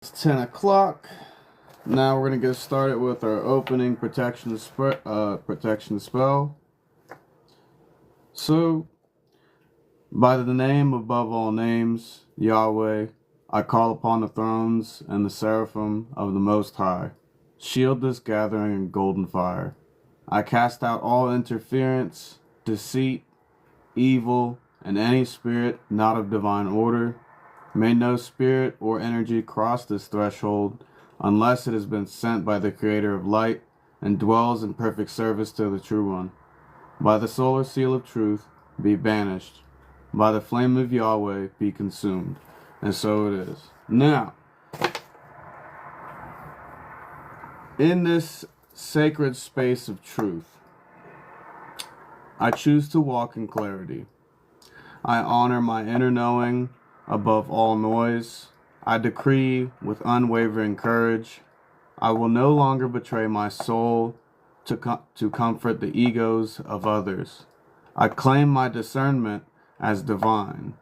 It's 10 o'clock. Now we're going to get started with our opening protection spell. So, by the name above all names, Yahweh, I call upon the thrones and the seraphim of the Most High. Shield this gathering in golden fire. I cast out all interference, deceit, evil, and any spirit not of divine order. May no spirit or energy cross this threshold unless it has been sent by the Creator of light and dwells in perfect service to the True One. By the solar seal of truth, be banished. By the flame of Yahweh, be consumed. And so it is. Now, in this sacred space of truth, I choose to walk in clarity. I honor my inner knowing above all noise. I decree with unwavering courage, I will no longer betray my soul to comfort the egos of others. I claim my discernment as divine.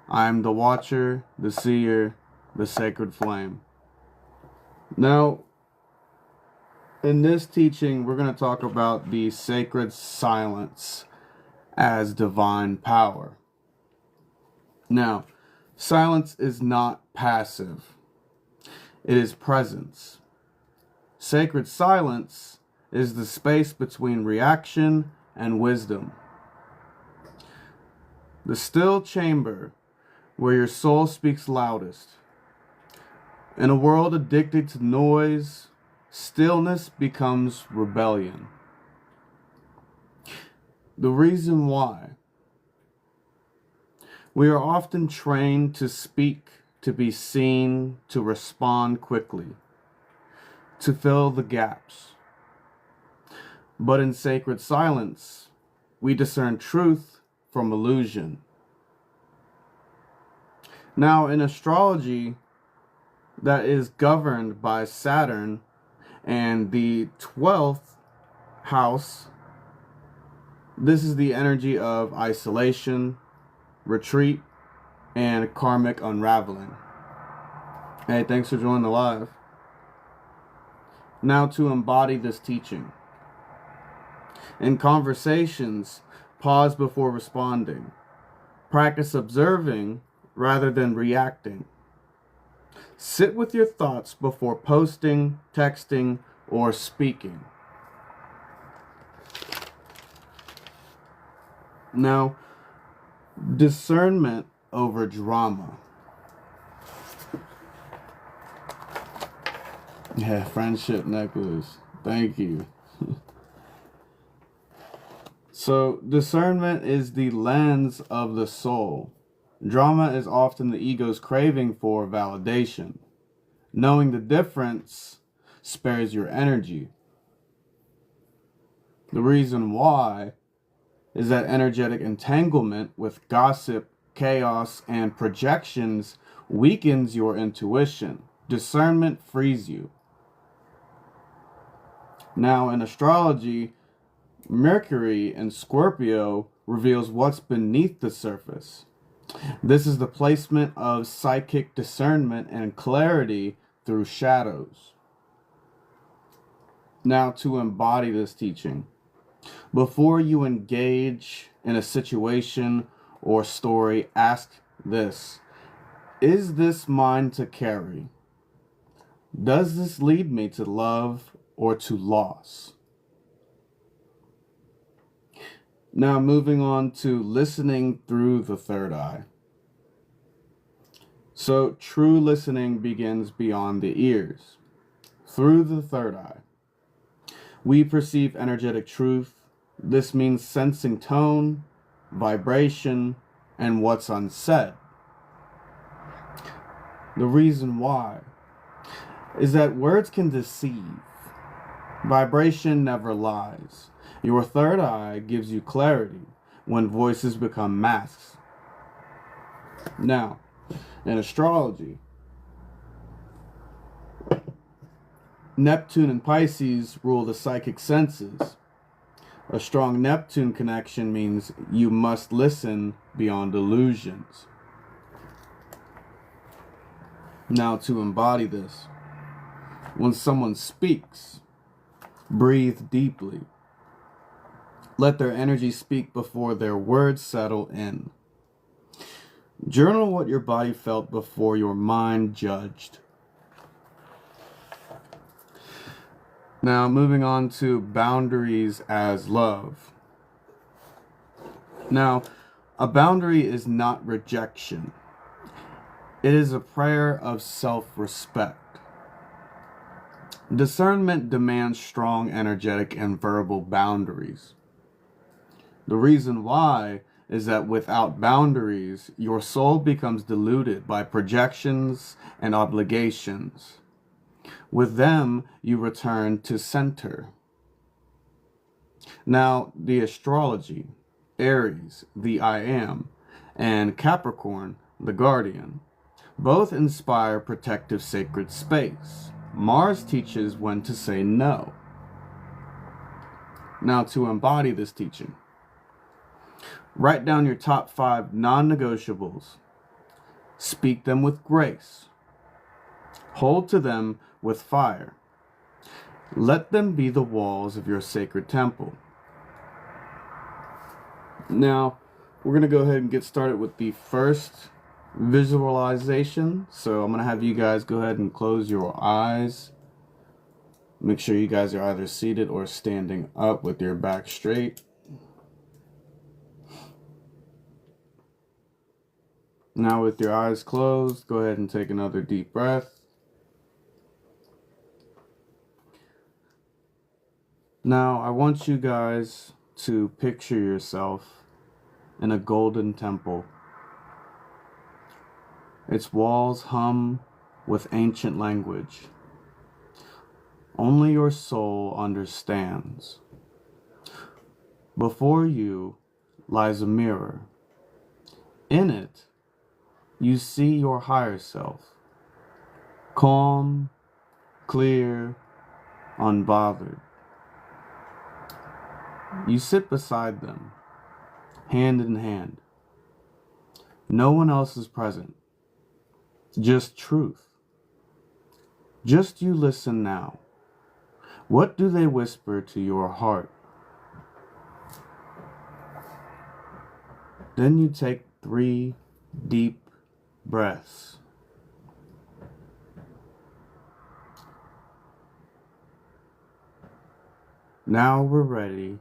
I am the watcher, the seer, the sacred flame. Now, in this teaching, we're going to talk about the sacred silence as divine power. Now, silence is not passive. It is presence. Sacred silence is the space between reaction and wisdom. The still chamber where your soul speaks loudest. In a world addicted to noise, stillness becomes rebellion. The reason why: we are often trained to speak, to be seen, to respond quickly, to fill the gaps. But in sacred silence, we discern truth from illusion. Now, in astrology, that is governed by Saturn and the 12th house, this is the energy of isolation, retreat, and karmic unraveling. Hey, thanks for joining the live. Now, to embody this teaching. In conversations, pause before responding. Practice observing rather than reacting. Sit with your thoughts before posting, texting, or speaking. Now, discernment over drama. Yeah, friendship necklace. Thank you. So, discernment is the lens of the soul. Drama is often the ego's craving for validation. Knowing the difference spares your energy. The reason why is that energetic entanglement with gossip, chaos, and projections weakens your intuition. Discernment frees you. Now, in astrology, Mercury in Scorpio reveals what's beneath the surface. This is the placement of psychic discernment and clarity through shadows. Now, to embody this teaching, before you engage in a situation or story, ask this: is this mine to carry? Does this lead me to love or to loss? Now, moving on to listening through the third eye. So, true listening begins beyond the ears, through the third eye. We perceive energetic truth. This means sensing tone, vibration, and what's unsaid. The reason why is that words can deceive. Vibration never lies. Your third eye gives you clarity when voices become masks. Now, in astrology, Neptune and Pisces rule the psychic senses. A strong Neptune connection means you must listen beyond illusions. Now, to embody this, when someone speaks, breathe deeply. Let their energy speak before their words settle in. Journal what your body felt before your mind judged. Now, moving on to boundaries as love. Now, a boundary is not rejection. It is a prayer of self-respect. Discernment demands strong, energetic, and verbal boundaries. The reason why is that without boundaries, your soul becomes diluted by projections and obligations. With them, you return to center. Now, the astrology, Aries, the I Am, and Capricorn, the Guardian, both inspire protective sacred space. Mars teaches when to say no. Now, to embody this teaching, write down your top 5 non-negotiables. Speak them with grace. Hold to them with fire. Let them be the walls of your sacred temple. Now, we're going to go ahead and get started with the first visualization. So I'm going to have you guys go ahead and close your eyes. Make sure you guys are either seated or standing up with your back straight. Now, with your eyes closed, go ahead and take another deep breath. Now, I want you guys to picture yourself in a golden temple. Its walls hum with ancient language. Only your soul understands. Before you lies a mirror. In it, you see your higher self. Calm, clear, unbothered. You sit beside them, hand in hand. No one else is present. Just truth. Just you listen now. What do they whisper to your heart? Then you take 3 deep breaths. Now we're ready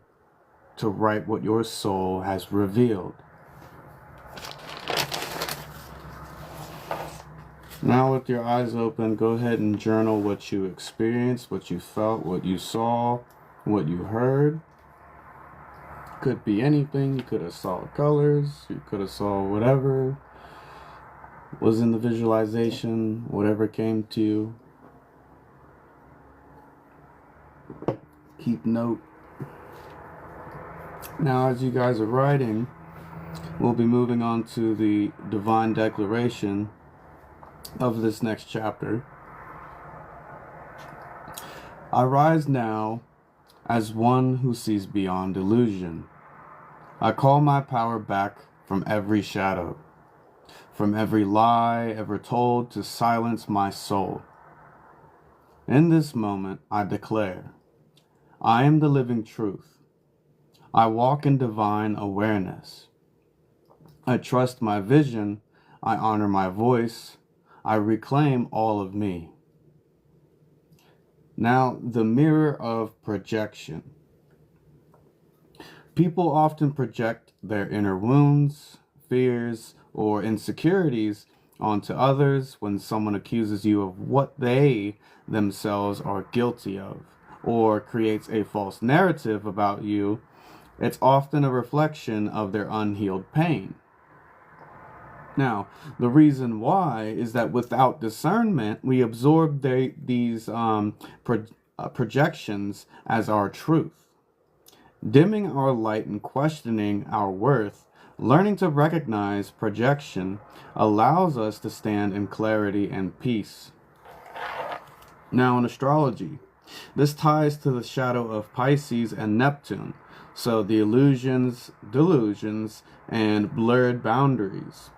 to write what your soul has revealed. Now, with your eyes open, go ahead and journal what you experienced, what you felt, what you saw, what you heard. Could be anything. You could have saw colors. You could have saw whatever was in the visualization, whatever came to you. Keep note. Now, as you guys are writing, we'll be moving on to the divine declaration of this next chapter. I rise now as one who sees beyond illusion. I call my power back from every shadow, from every lie ever told to silence my soul. In this moment, I declare, I am the living truth. I walk in divine awareness. I trust my vision. I honor my voice. I reclaim all of me. Now, the mirror of projection. People often project their inner wounds, fears, or insecurities onto others when someone accuses you of what they themselves are guilty of, or creates a false narrative about you. It's often a reflection of their unhealed pain. Now, the reason why is that without discernment, we absorb these projections as our truth. Dimming our light and questioning our worth, learning to recognize projection allows us to stand in clarity and peace. Now, in astrology, this ties to the shadow of Pisces and Neptune. So the illusions, delusions, and blurred boundaries.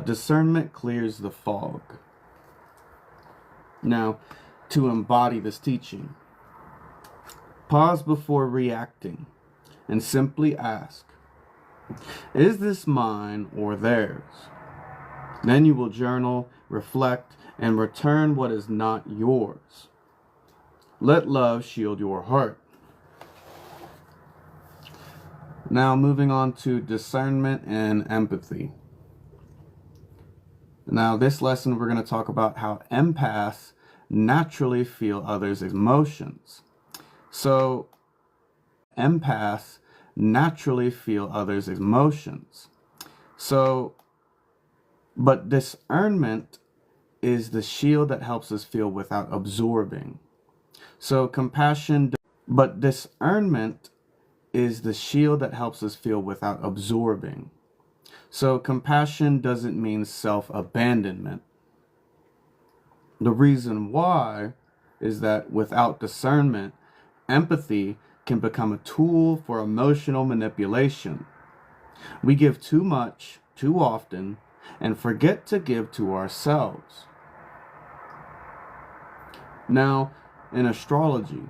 Discernment clears the fog. Now, to embody this teaching, pause before reacting and simply ask, is this mine or theirs? Then you will journal, reflect, and return what is not yours. Let love shield your heart. Now moving on to discernment and empathy. Now this lesson we're going to talk about how empaths naturally feel others' emotions. So empaths naturally feel others' emotions. But discernment is the shield that helps us feel without absorbing. But discernment is the shield that helps us feel without absorbing. So compassion doesn't mean self-abandonment. The reason why is that without discernment, empathy can become a tool for emotional manipulation. We give too much, too often, and forget to give to ourselves. Now, in astrology,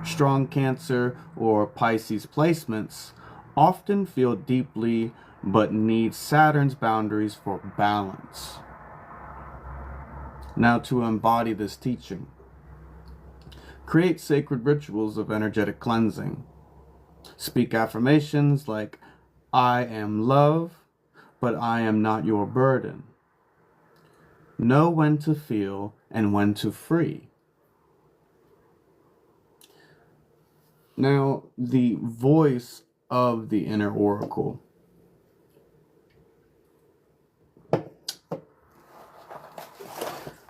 strong Cancer or Pisces placements often feel deeply but need Saturn's boundaries for balance. Now, to embody this teaching, create sacred rituals of energetic cleansing. Speak affirmations like, I am love, but I am not your burden. Know when to feel and when to free. Now, the voice of the inner oracle.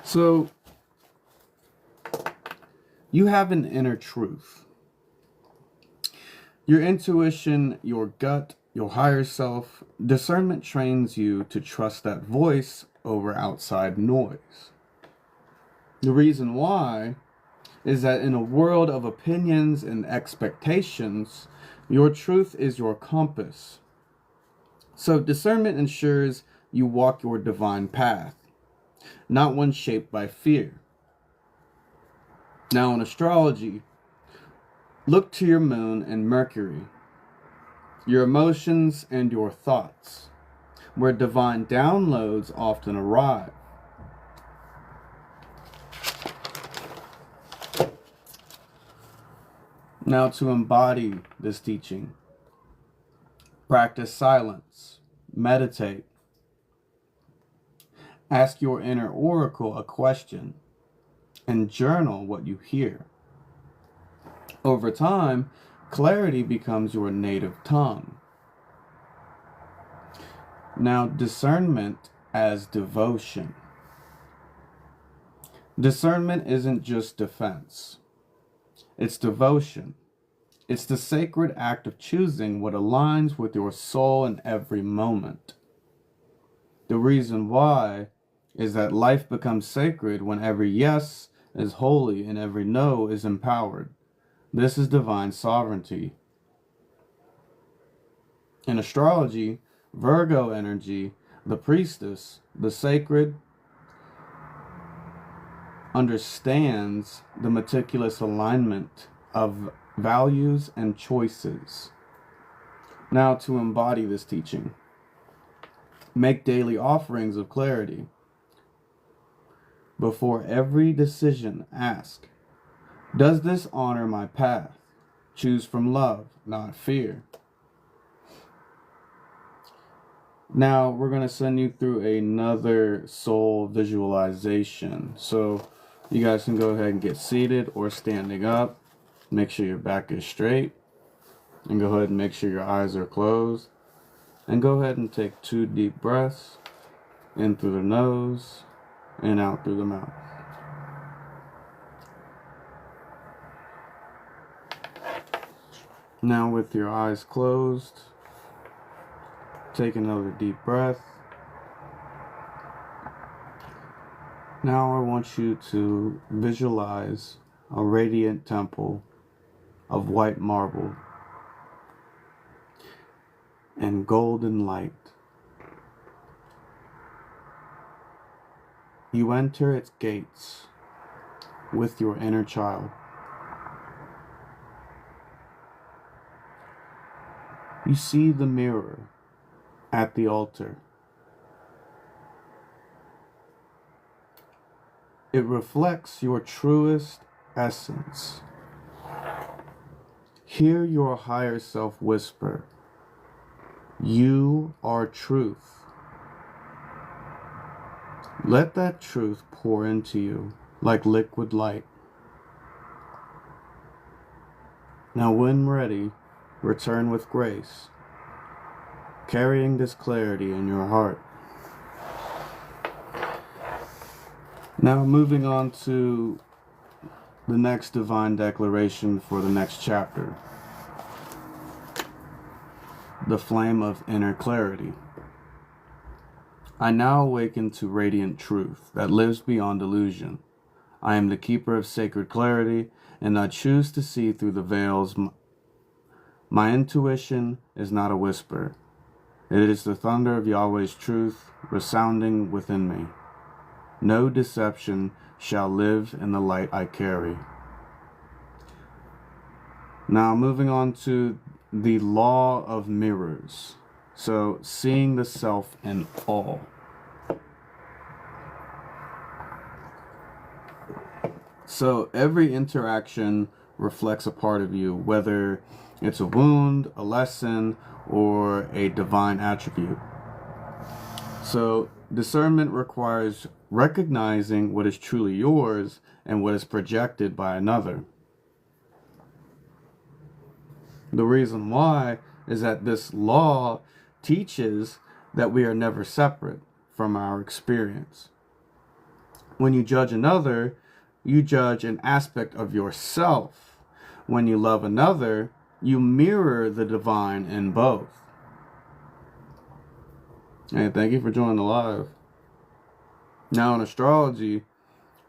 So, you have an inner truth. Your intuition, your gut, your higher self, discernment trains you to trust that voice over outside noise. The reason why is that in a world of opinions and expectations, your truth is your compass. So discernment ensures you walk your divine path, not one shaped by fear. Now in astrology, look to your moon and Mercury, your emotions and your thoughts, where divine downloads often arrive. Now to embody this teaching, practice silence, meditate, ask your inner oracle a question, and journal what you hear. Over time, clarity becomes your native tongue. Now, discernment as devotion. Discernment isn't just defense. It's devotion. It's the sacred act of choosing what aligns with your soul in every moment. The reason why is that life becomes sacred when every yes is holy and every no is empowered. This is divine sovereignty. In astrology, Virgo energy, the priestess, the sacred, understands the meticulous alignment of values and choices. Now to embody this teaching, make daily offerings of clarity. Before every decision, ask, does this honor my path? Choose from love, not fear. Now we're going to send you through another soul visualization. So you guys can go ahead and get seated or standing up. Make sure your back is straight. And go ahead and make sure your eyes are closed. And go ahead and take 2 deep breaths. In through the nose and out through the mouth. Now with your eyes closed, take another deep breath. Now I want you to visualize a radiant temple of white marble and golden light. You enter its gates with your inner child. You see the mirror at the altar. It reflects your truest essence. Hear your higher self whisper, "You are truth." Let that truth pour into you like liquid light. Now, when ready, return with grace, carrying this clarity in your heart. Now, moving on to the next divine declaration for the next chapter. The flame of inner clarity. I now awaken to radiant truth that lives beyond illusion. I am the keeper of sacred clarity, and I choose to see through the veils. My intuition is not a whisper. It is the thunder of Yahweh's truth resounding within me. No deception shall live in the light I carry. Now, moving on to the law of mirrors. So, seeing the self in all. So, every interaction reflects a part of you, whether it's a wound, a lesson, or a divine attribute. So, discernment requires recognizing what is truly yours and what is projected by another. The reason why is that this law teaches that we are never separate from our experience. When you judge another, you judge an aspect of yourself. When you love another, you mirror the divine in both. Hey, thank you for joining the live. Now in astrology,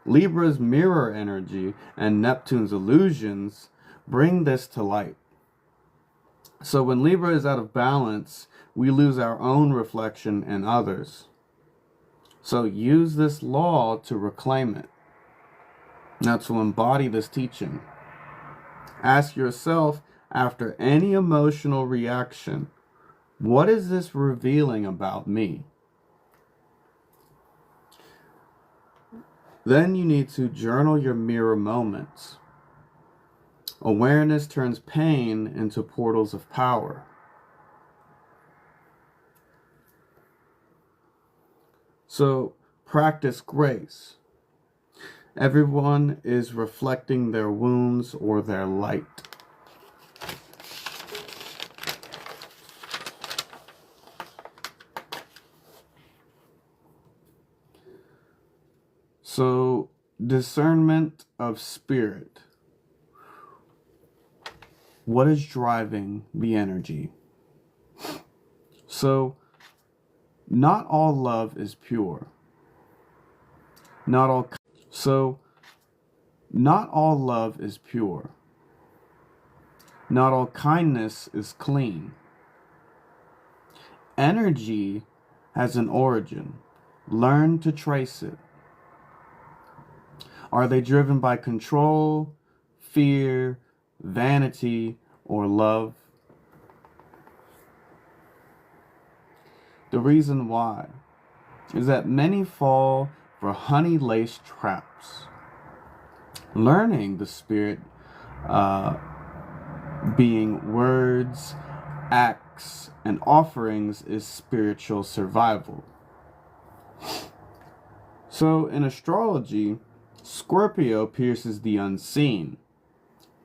Libra's mirror energy and Neptune's illusions bring this to light. So when Libra is out of balance, we lose our own reflection in others. So use this law to reclaim it. Now, to embody this teaching, ask yourself after any emotional reaction, what is this revealing about me? Then you need to journal your mirror moments. Awareness turns pain into portals of power. So practice grace. Everyone is reflecting their wounds or their light. So, discernment of spirit. What is driving the energy? So, not all love is pure. Not all love is pure. Not all kindness is clean. Energy has an origin. Learn to trace it. Are they driven by control, fear, vanity, or love? The reason why is that many fall for honey-laced traps. Learning the spirit being words, acts, and offerings is spiritual survival. So in astrology, Scorpio pierces the unseen.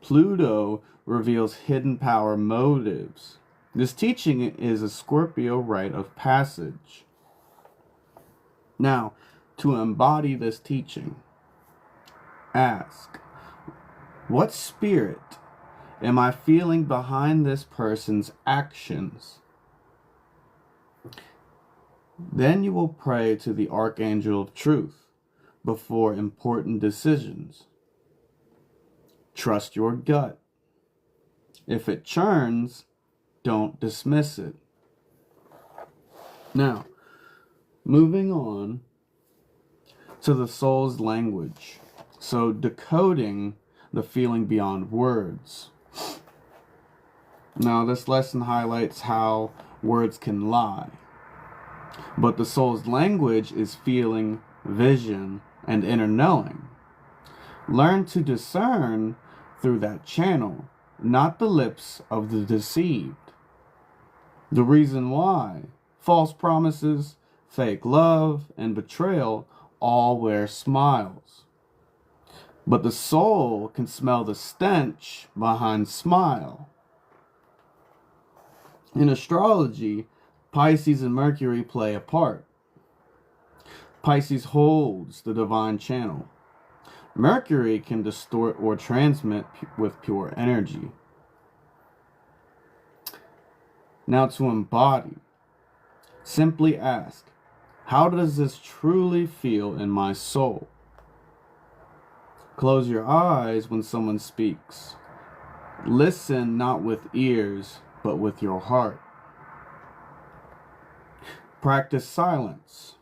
Pluto reveals hidden power motives. This teaching is a Scorpio rite of passage. Now, to embody this teaching, ask, what spirit am I feeling behind this person's actions? Then you will pray to the Archangel of Truth before important decisions. Trust your gut. If it churns, don't dismiss it. Now, moving on to the soul's language. So decoding the feeling beyond words. Now, this lesson highlights how words can lie, but the soul's language is feeling, vision, and inner knowing. Learn to discern through that channel, not the lips of the deceived. The reason why false promises, fake love, and betrayal all wear smiles. But the soul can smell the stench behind smile. In astrology, Pisces and Mercury play a part. Pisces holds the divine channel. Mercury can distort or transmit with pure energy. Now, to embody, simply ask, how does this truly feel in my soul? Close your eyes when someone speaks. Listen not with ears, but with your heart. Practice silence.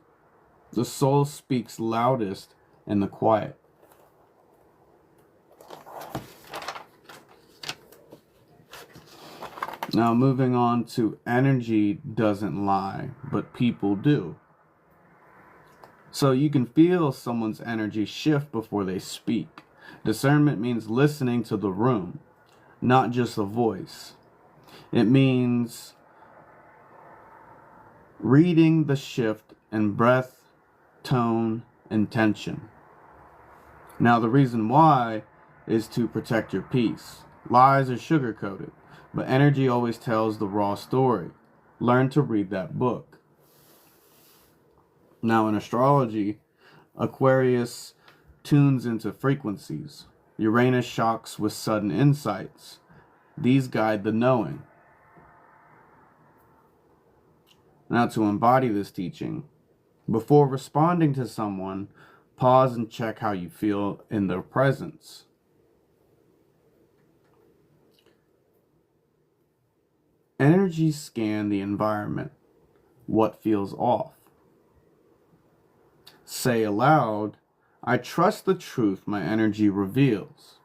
The soul speaks loudest in the quiet. Now, moving on to energy doesn't lie, but people do. So you can feel someone's energy shift before they speak. Discernment means listening to the room, not just a voice. It means reading the shift in breath, tone, and tension. Now, the reason why is to protect your peace. Lies are sugar-coated, but energy always tells the raw story. Learn to read that book. Now, in astrology, Aquarius tunes into frequencies. Uranus shocks with sudden insights. These guide the knowing. Now, to embody this teaching, before responding to someone, pause and check how you feel in their presence. Energy scan the environment. What feels off? Say aloud, I trust the truth my energy reveals.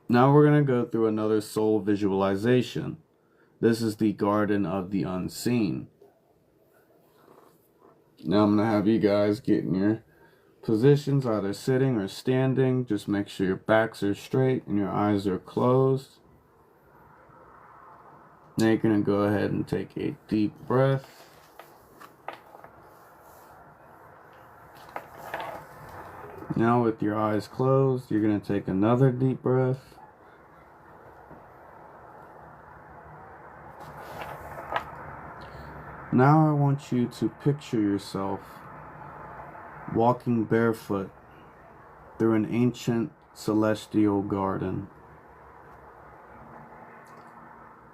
Now we're going to go through another soul visualization. This is the garden of the unseen. Now I'm going to have you guys get in your positions, either sitting or standing. Just make sure your backs are straight and your eyes are closed. Now you're going to go ahead and take a deep breath. Now with your eyes closed, you're going to take another deep breath. Now I want you to picture yourself walking barefoot through an ancient celestial garden,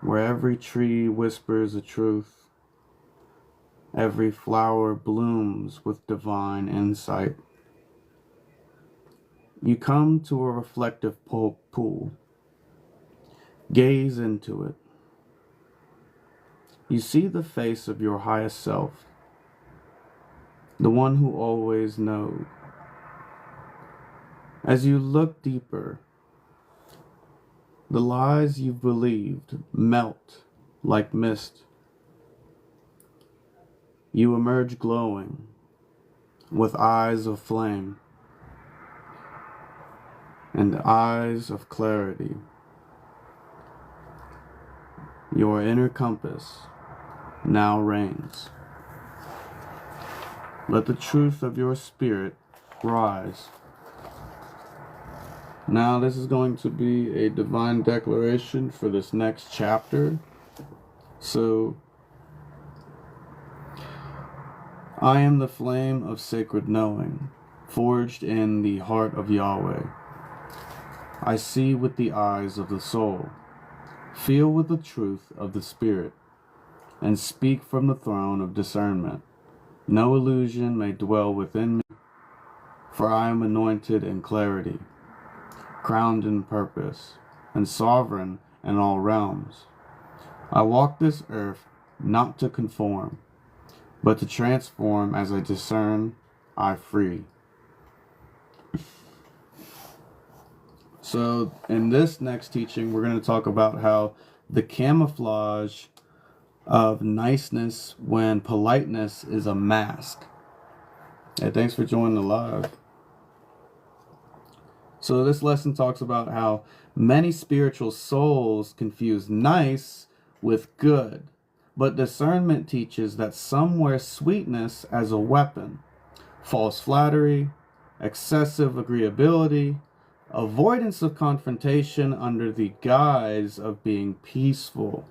where every tree whispers a truth, every flower blooms with divine insight. You come to a reflective pool. Gaze into it. You see the face of your highest self, the one who always knows. As you look deeper, the lies you've believed melt like mist. You emerge glowing, with eyes of flame and eyes of clarity. Your inner compass now reigns. Let the truth of your spirit rise. Now this is going to be a divine declaration for this next chapter. So, I am the flame of sacred knowing, forged in the heart of Yahweh. I see with the eyes of the soul, feel with the truth of the spirit, and speak from the throne of discernment. No illusion may dwell within me, for I am anointed in clarity, crowned in purpose, and sovereign in all realms. I walk this earth not to conform, but to transform as I discern, I free. So in this next teaching, we're going to talk about how the camouflage of niceness when politeness is a mask. Hey, thanks for joining the live. So this lesson talks about how many spiritual souls confuse nice with good, but discernment teaches that some wear sweetness as a weapon. False flattery, excessive agreeability, avoidance of confrontation under the guise of being peaceful.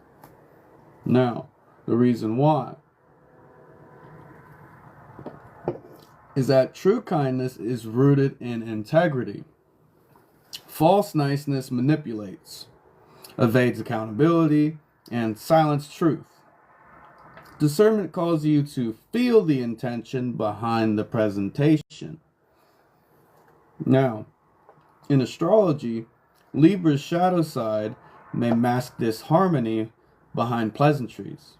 Now, the reason why is that true kindness is rooted in integrity. False niceness manipulates, evades accountability, and silences truth. Discernment calls you to feel the intention behind the presentation. Now, in astrology, Libra's shadow side may mask disharmony behind pleasantries.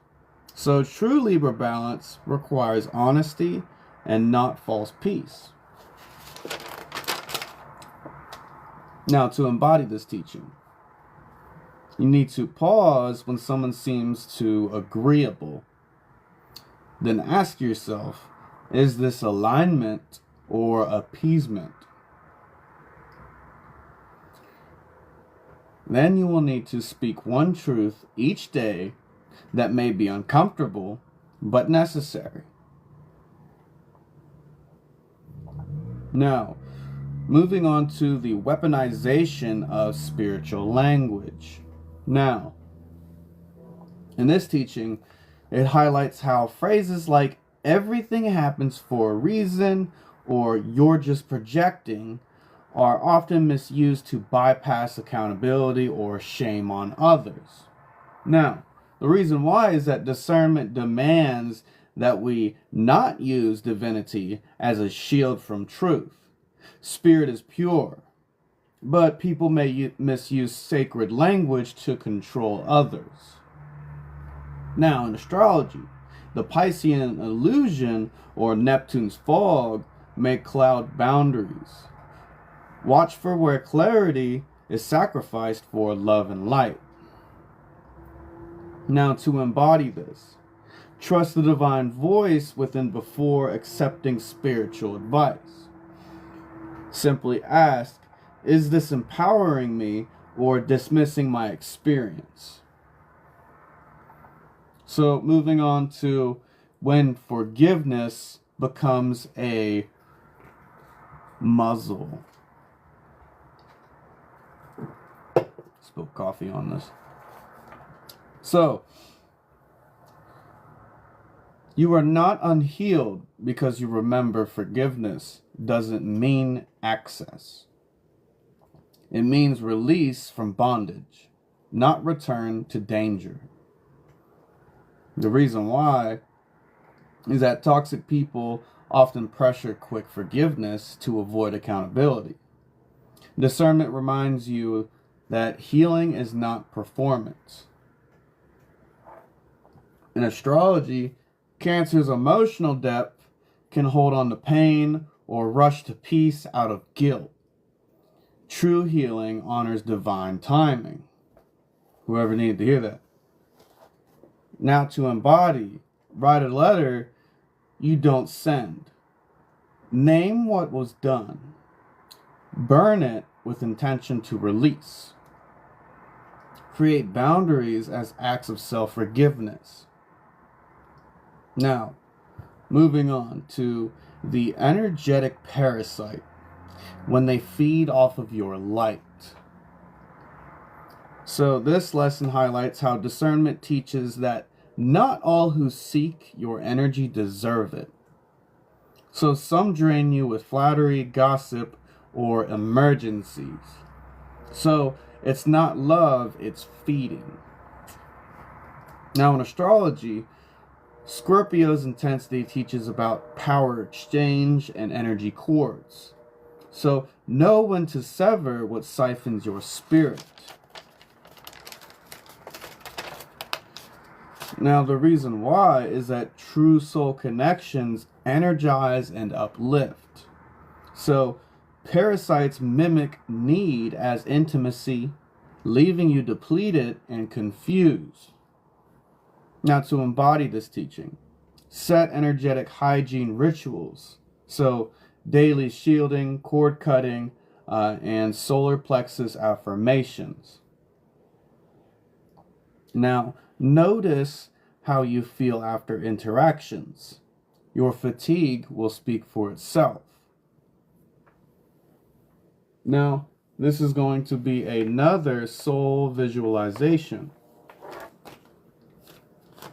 So true Libra balance requires honesty and not false peace. Now, to embody this teaching, you need to pause when someone seems too agreeable. Then ask yourself, is this alignment or appeasement? Then you will need to speak one truth each day that may be uncomfortable but necessary. Now, moving on to the weaponization of spiritual language. Now, in this teaching, it highlights how phrases like everything happens for a reason or you're just projecting are often misused to bypass accountability or shame on others. Now, the reason why is that discernment demands that we not use divinity as a shield from truth. Spirit is pure, but people may misuse sacred language to control others. Now, in astrology, the Piscean illusion or Neptune's fog may cloud boundaries. Watch for where clarity is sacrificed for love and light. Now, to embody this, trust the divine voice within before accepting spiritual advice. Simply ask, is this empowering me or dismissing my experience? So, moving on to when forgiveness becomes a muzzle. Spilled coffee on this. So, you are not unhealed because you remember forgiveness doesn't mean access. It means release from bondage, not return to danger. The reason why is that toxic people often pressure quick forgiveness to avoid accountability. Discernment reminds you that healing is not performance. In astrology, Cancer's emotional depth can hold on to pain or rush to peace out of guilt. True healing honors divine timing. Whoever needed to hear that. Now, to embody, write a letter you don't send. Name what was done. Burn it with intention to release. Create boundaries as acts of self-forgiveness. Now, moving on to the energetic parasite when they feed off of your light. So this lesson highlights how discernment teaches that not all who seek your energy deserve it. So some drain you with flattery, gossip, or emergencies. So it's not love, it's feeding. Now in astrology, Scorpio's intensity teaches about power exchange and energy cords. So know when to sever what siphons your spirit. Now, the reason why is that true soul connections energize and uplift. So, parasites mimic need as intimacy, leaving you depleted and confused. Now, to embody this teaching, set energetic hygiene rituals. So, daily shielding, cord cutting, and solar plexus affirmations. Now, notice how you feel after interactions. Your fatigue will speak for itself. Now, this is going to be another soul visualization.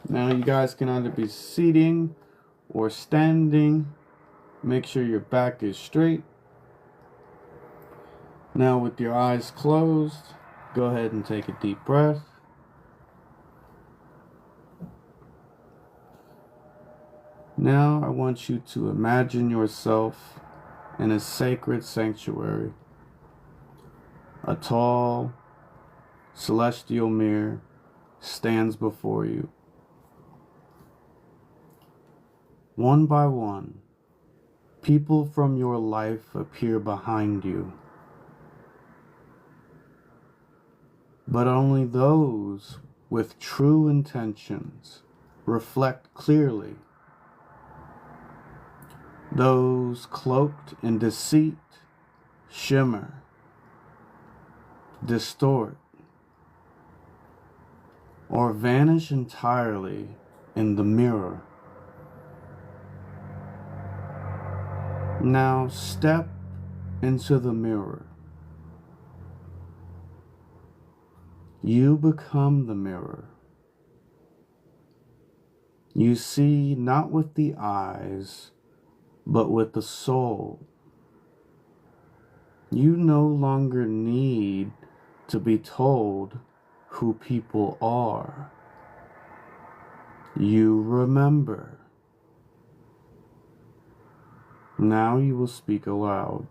Now, you guys can either be sitting or standing. Make sure your back is straight. Now, with your eyes closed, go ahead and take a deep breath. Now, I want you to imagine yourself in a sacred sanctuary. A tall, celestial mirror stands before you. One by one, people from your life appear behind you. But only those with true intentions reflect clearly. Those cloaked in deceit shimmer, distort, or vanish entirely in the mirror. Now step into the mirror. You become the mirror. You see not with the eyes, but with the soul. You no longer need to be told who people are. You remember. Now you will speak aloud.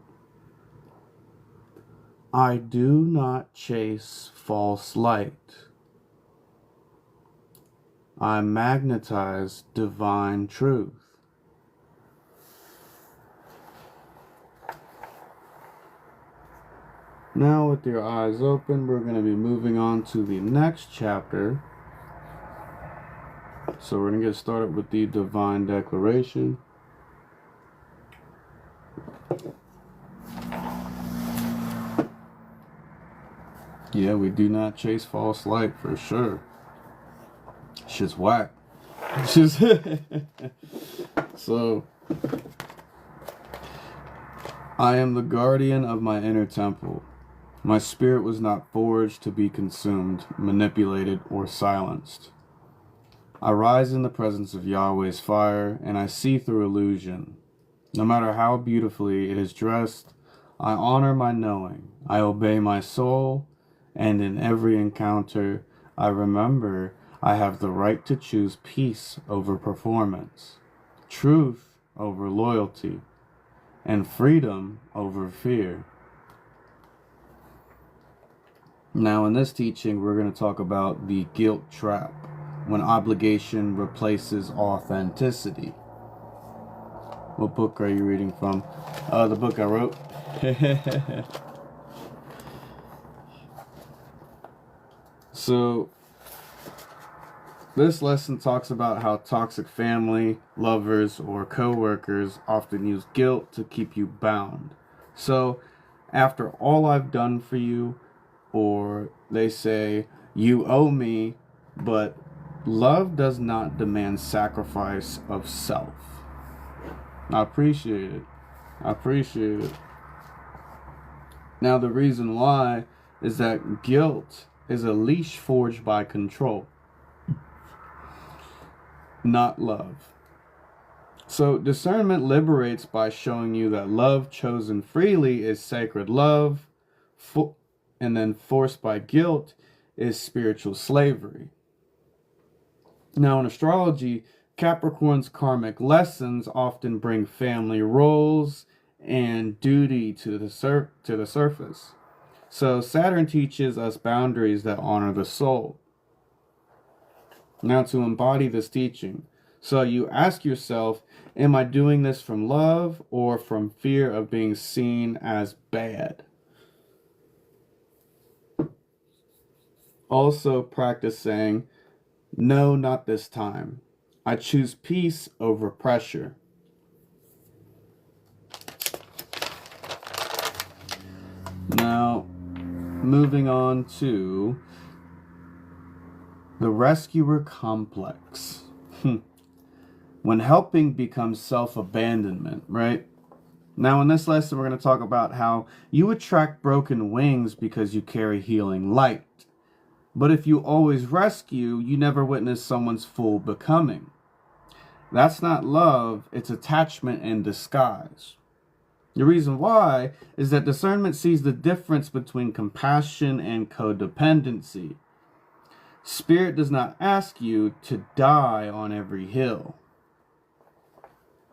I do not chase false light. I magnetize divine truth. Now, with your eyes open, we're going to be moving on to the next chapter. So we're going to get started with the divine declaration. Yeah, we do not chase false light for sure. Shit's whack. So, I am the guardian of my inner temple. My spirit was not forged to be consumed, manipulated, or silenced. I rise in the presence of Yahweh's fire, and I see through illusion. No matter how beautifully it is dressed, I honor my knowing. I obey my soul, and in every encounter, I remember I have the right to choose peace over performance, truth over loyalty, and freedom over fear. Now, in this teaching, we're going to talk about the guilt trap, when obligation replaces authenticity. What book are you reading from? The book I wrote. So, this lesson talks about how toxic family, lovers, or co-workers often use guilt to keep you bound. So, after all I've done for you, or they say, you owe me, but love does not demand sacrifice of self. I appreciate it. I appreciate it. Now, the reason why is that guilt is a leash forged by control, not love. So, discernment liberates by showing you that love chosen freely is sacred love, and then forced by guilt is spiritual slavery. Now, in astrology, Capricorn's karmic lessons often bring family roles and duty to the surface. So Saturn teaches us boundaries that honor the soul. Now, to embody this teaching, so you ask yourself, am I doing this from love or from fear of being seen as bad? Also, practice saying, no, not this time. I choose peace over pressure. Now, moving on to the rescuer complex. When helping becomes self-abandonment, right? Now, in this lesson, we're going to talk about how you attract broken wings because you carry healing light. But if you always rescue, you never witness someone's full becoming. That's not love, it's attachment in disguise. The reason why is that discernment sees the difference between compassion and codependency. Spirit does not ask you to die on every hill.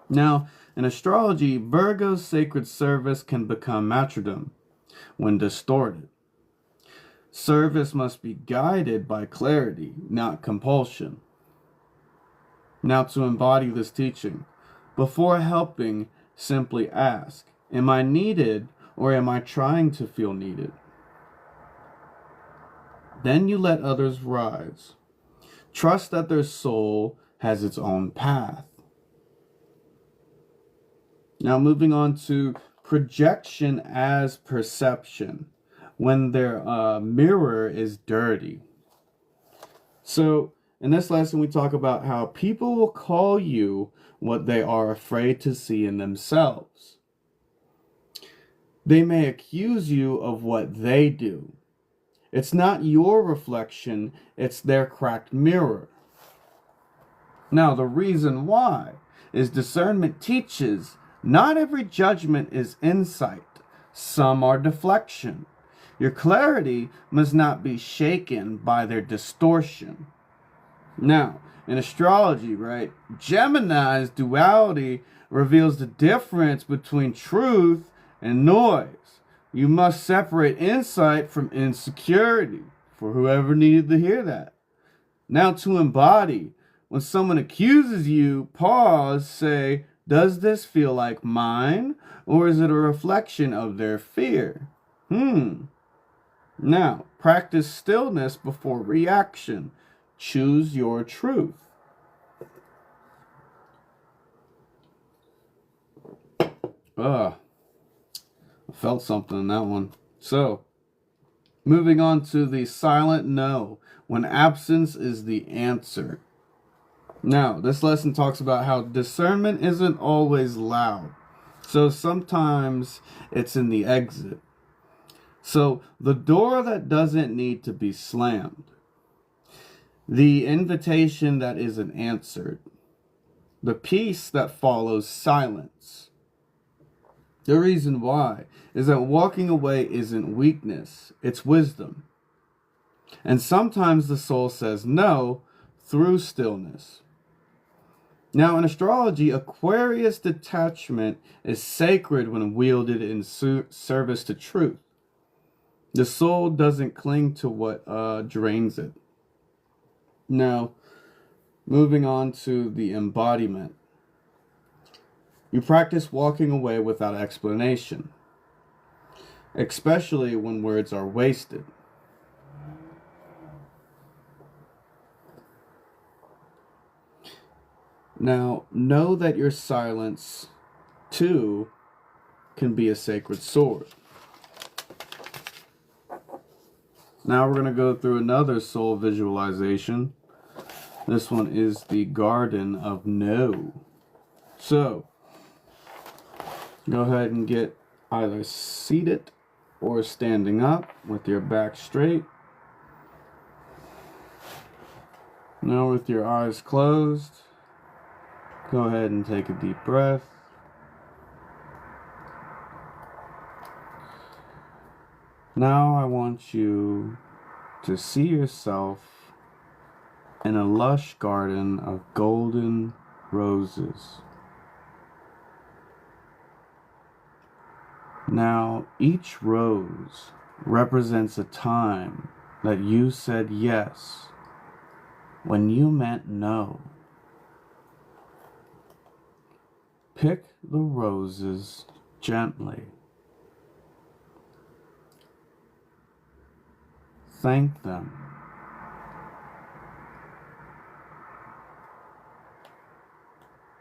Now, in astrology, Virgo's sacred service can become martyrdom when distorted. Service must be guided by clarity, not compulsion. Now, to embody this teaching, before helping, simply ask, am I needed or am I trying to feel needed? Then you let others rise. Trust that their soul has its own path. Now, moving on to projection as perception, when their mirror is dirty. So, in this lesson, we talk about how people will call you what they are afraid to see in themselves. They may accuse you of what they do. It's not your reflection, it's their cracked mirror. Now, the reason why is discernment teaches not every judgment is insight. Some are deflection. Your clarity must not be shaken by their distortion. Now, in astrology, right, Gemini's duality reveals the difference between truth and noise. You must separate insight from insecurity, for whoever needed to hear that. Now, to embody, when someone accuses you, pause, say, does this feel like mine, or is it a reflection of their fear? Now, practice stillness before reaction. Choose your truth. I felt something in that one. So, moving on to the silent no, when absence is the answer. Now, this lesson talks about how discernment isn't always loud. So sometimes it's in the exit. So the door that doesn't need to be slammed. The invitation that isn't answered. The peace that follows silence. The reason why is that walking away isn't weakness, it's wisdom. And sometimes the soul says no through stillness. Now, in astrology, Aquarius detachment is sacred when wielded in service to truth. The soul doesn't cling to what drains it. Now, moving on to the embodiment. You practice walking away without explanation, especially when words are wasted. Now, know that your silence, too, can be a sacred sword. Now we're going to go through another soul visualization. This one is the Garden of No. So, go ahead and get either seated or standing up with your back straight. Now with your eyes closed, go ahead and take a deep breath. Now I want you to see yourself in a lush garden of golden roses. Now each rose represents a time that you said yes when you meant no. Pick the roses gently. Thank them.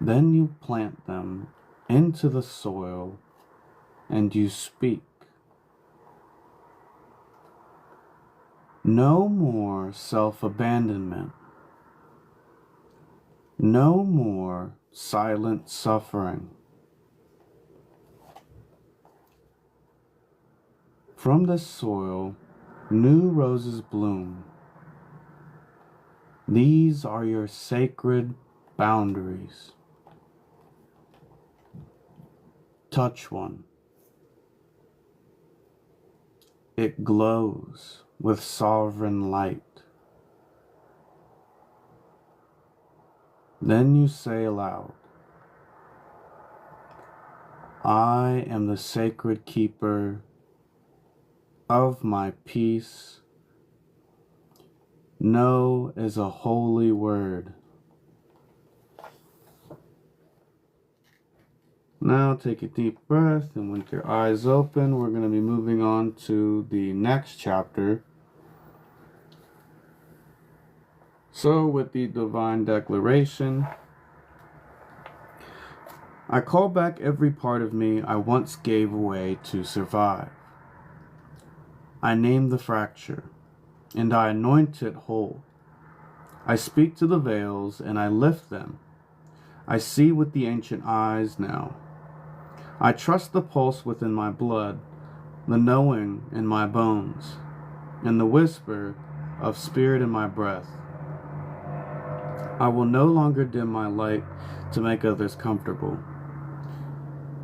Then you plant them into the soil and you speak. No more self-abandonment. No more silent suffering. From this soil, new roses bloom. These are your sacred boundaries. Touch one. It glows with sovereign light. Then you say aloud, I am the sacred keeper of my peace. No is a holy word. Now take a deep breath, and with your eyes open, we're going to be moving on to the next chapter. So with the divine declaration, I call back every part of me I once gave away to survive. I name the fracture, and I anoint it whole. I speak to the veils, and I lift them. I see with the ancient eyes now. I trust the pulse within my blood, the knowing in my bones, and the whisper of spirit in my breath. I will no longer dim my light to make others comfortable,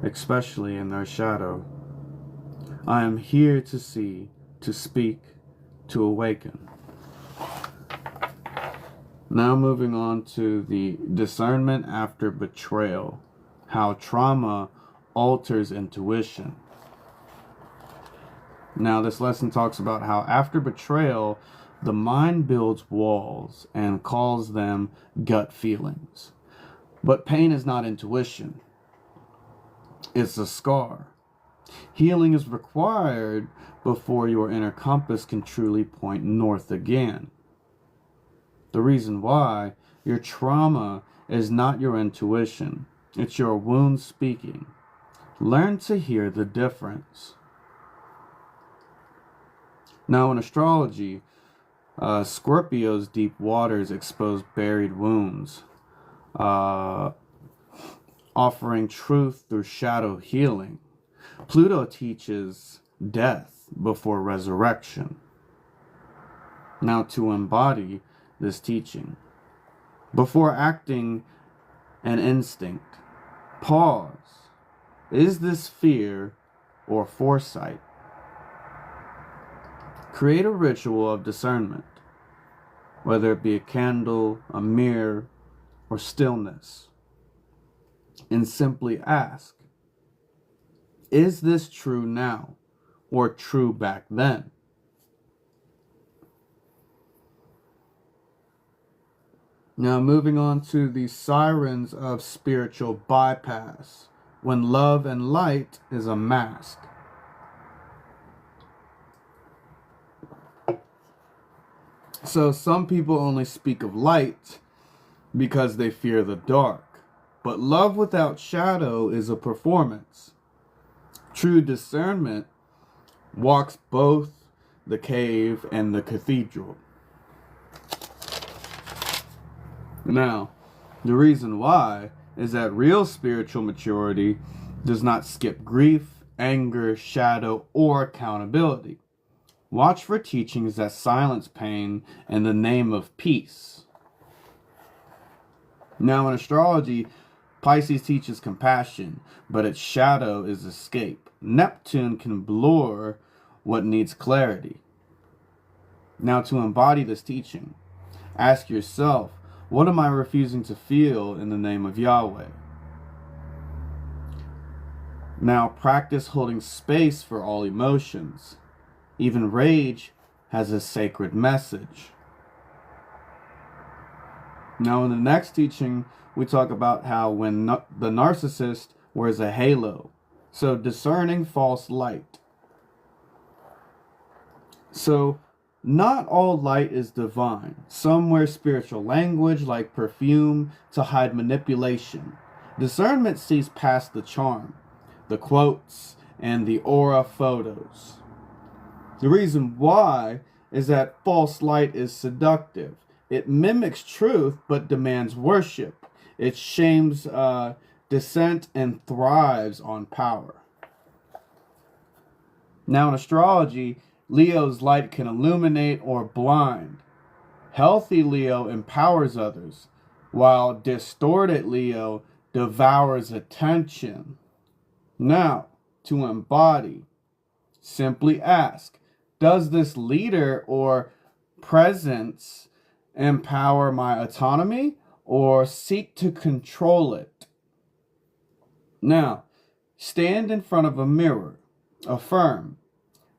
especially in their shadow. I am here to see, to speak, to awaken. Now moving on to the discernment after betrayal, how trauma alters intuition. Now this lesson talks about how after betrayal, the mind builds walls and calls them gut feelings. But pain is not intuition. It's a scar. Healing is required before your inner compass can truly point north again. The reason why, your trauma is not your intuition. It's your wound speaking. Learn to hear the difference. Now in astrology, Scorpio's deep waters expose buried wounds, offering truth through shadow healing. Pluto teaches death before resurrection. Now to embody this teaching, before acting an instinct, pause. Is this fear or foresight? Create a ritual of discernment, whether it be a candle, a mirror, or stillness, and simply ask, is this true now or true back then? Now moving on to the sirens of spiritual bypass, when love and light is a mask. So some people only speak of light because they fear the dark. But love without shadow is a performance. True discernment walks both the cave and the cathedral. Now, the reason why is that real spiritual maturity does not skip grief, anger, shadow, or accountability. Watch for teachings that silence pain in the name of peace. Now in astrology, Pisces teaches compassion, but its shadow is escape. Neptune can blur what needs clarity. Now to embody this teaching, ask yourself, what am I refusing to feel in the name of Yahweh? Now practice holding space for all emotions. Even rage has a sacred message. Now, in the next teaching, we talk about how when the narcissist wears a halo. So, discerning false light. So, not all light is divine. Some wear spiritual language like perfume to hide manipulation. Discernment sees past the charm, the quotes, and the aura photos. The reason why is that false light is seductive. It mimics truth but demands worship. It shames dissent and thrives on power. Now, in astrology, Leo's light can illuminate or blind. Healthy Leo empowers others, while distorted Leo devours attention. Now, to embody, simply ask, does this leader or presence empower my autonomy or seek to control it? Now, stand in front of a mirror. Affirm,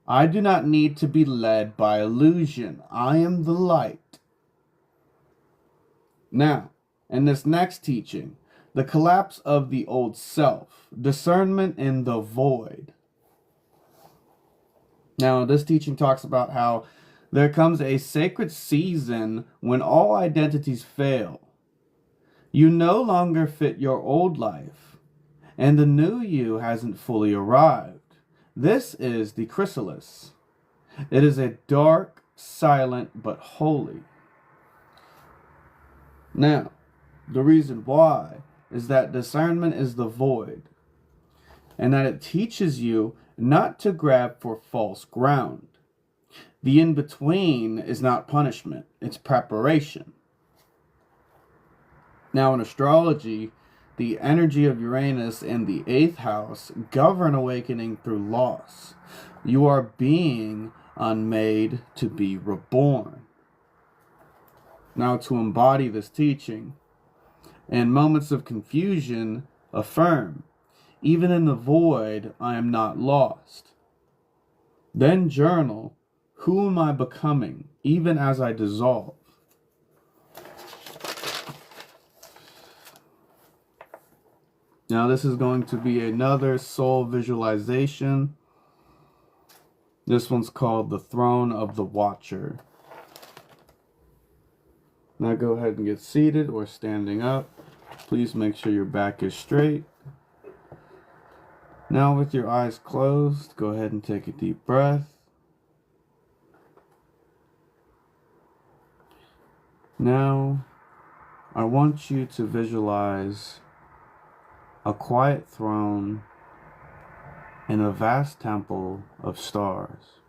I do not need to be led by illusion. I am the light. Now, in this next teaching, the collapse of the old self, discernment in the void. Now, this teaching talks about how there comes a sacred season when all identities fail. You no longer fit your old life, and the new you hasn't fully arrived. This is the chrysalis. It is a dark, silent, but holy. Now, the reason why is that discernment is the void, and that it teaches you not to grab for false ground. The in-between is not punishment, it's preparation. Now, in astrology, the energy of Uranus in the 8th house govern awakening through loss. You are being unmade to be reborn. Now, to embody this teaching, in moments of confusion, affirm, even in the void, I am not lost. Then journal, who am I becoming, even as I dissolve? Now, this is going to be another soul visualization. This one's called the Throne of the Watcher. Now, go ahead and get seated or standing up. Please make sure your back is straight. Now, with your eyes closed, go ahead and take a deep breath. Now, I want you to visualize a quiet throne in a vast temple of stars.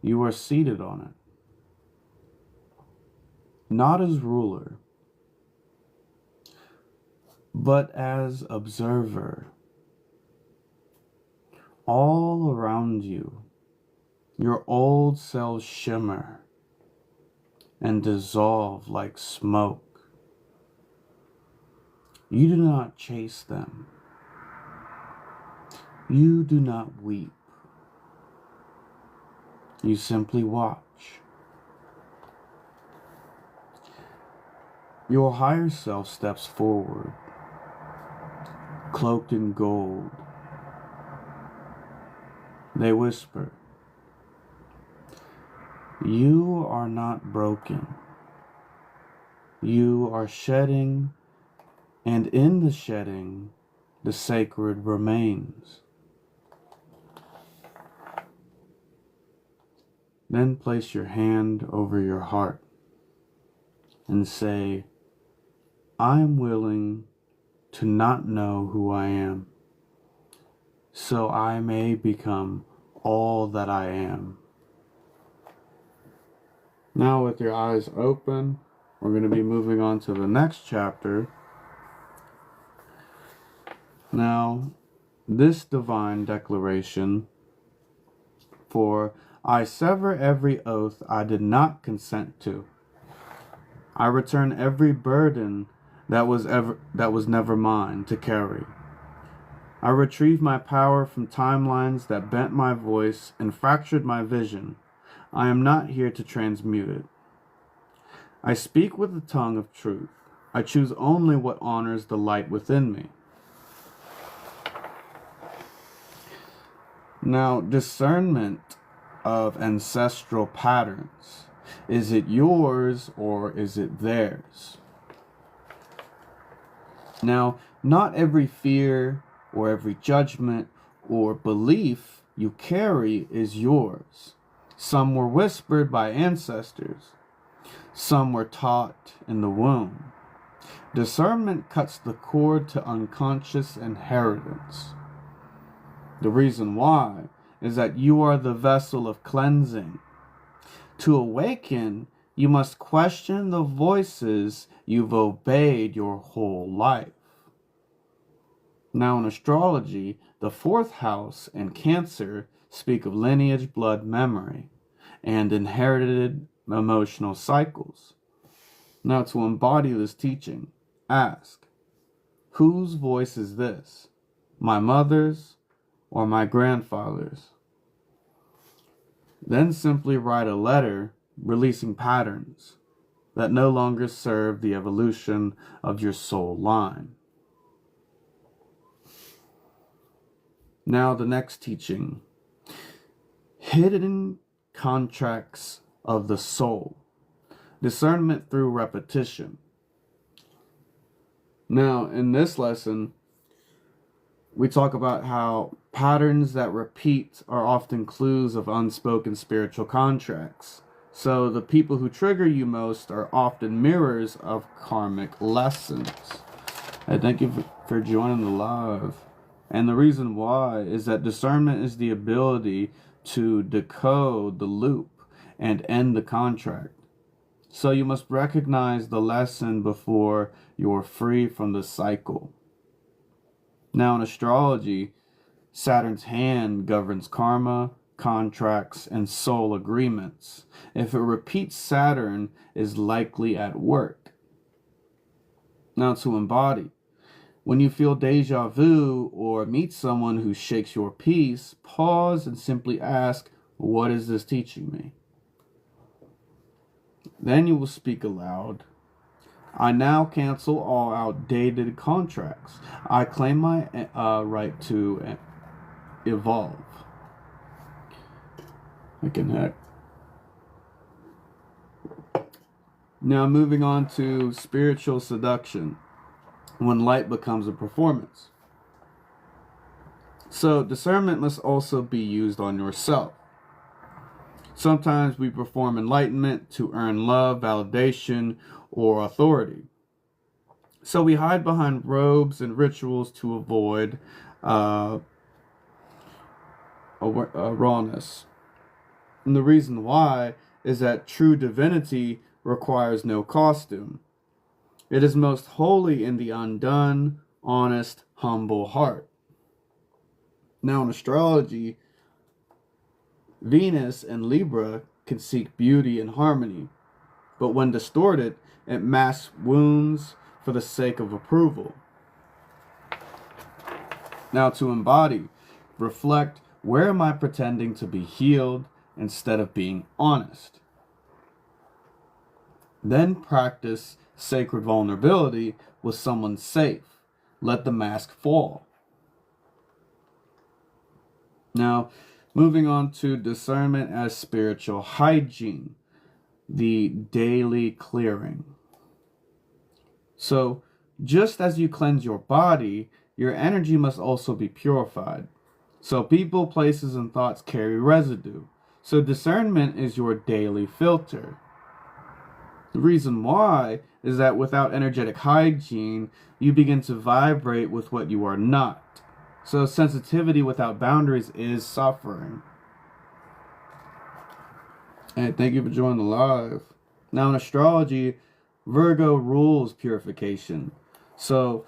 You are seated on it, not as ruler, but as observer. All around you, your old selves shimmer and dissolve like smoke. You do not chase them. You do not weep. You simply watch. Your higher self steps forward, cloaked in gold. They whisper, you are not broken. You are shedding, and in the shedding, the sacred remains. Then place your hand over your heart and say, I am willing to not know who I am, so I may become all that I am. Now, with your eyes open, we're going to be moving on to the next chapter. Now, this divine declaration, for I sever every oath I did not consent to. I return every burden that was never mine to carry. I retrieve my power from timelines that bent my voice and fractured my vision. I am not here to transmute it. I speak with the tongue of truth. I choose only what honors the light within me. Now, discernment of ancestral patterns. Is it yours or is it theirs? Now, not every fear or every judgment or belief you carry is yours. Some were whispered by ancestors. Some were taught in the womb. Discernment cuts the cord to unconscious inheritance. The reason why is that you are the vessel of cleansing. To awaken, you must question the voices you've obeyed your whole life. Now, in astrology, the 4th house and Cancer speak of lineage, blood, memory, and inherited emotional cycles. Now, to embody this teaching, ask, whose voice is this? My mother's or my grandfather's? Then simply write a letter releasing patterns that no longer serve the evolution of your soul line. Now, the next teaching, hidden contracts of the soul, discernment through repetition. Now, in this lesson, we talk about how patterns that repeat are often clues of unspoken spiritual contracts. So the people who trigger you most are often mirrors of karmic lessons. I thank you for joining the live. And the reason why is that discernment is the ability to decode the loop and end the contract. So you must recognize the lesson before you're free from the cycle. Now, in astrology, Saturn's hand governs karma, contracts, and soul agreements. If it repeats, Saturn is likely at work. Now, to embody, when you feel deja vu or meet someone who shakes your peace, pause and simply ask, what is this teaching me? Then you will speak aloud. I now cancel all outdated contracts. I claim my right to evolve. I can heck. Now moving on to spiritual seduction, when light becomes a performance. So discernment must also be used on yourself. Sometimes we perform enlightenment to earn love, validation, or authority. So we hide behind robes and rituals to avoid rawness. And the reason why is that true divinity requires no costume. It is most holy in the undone, honest, humble heart. Now in astrology, Venus and Libra can seek beauty and harmony, but when distorted, it masks wounds for the sake of approval. Now to embody, reflect, where am I pretending to be healed instead of being honest? Then practice sacred vulnerability with someone safe. Let the mask fall. Now, moving on to discernment as spiritual hygiene, the daily clearing. So, just as you cleanse your body, your energy must also be purified. So people, places, and thoughts carry residue. So discernment is your daily filter. The reason why is that without energetic hygiene, you begin to vibrate with what you are not. So sensitivity without boundaries is suffering. And thank you for joining the live. Now in astrology, Virgo rules purification. So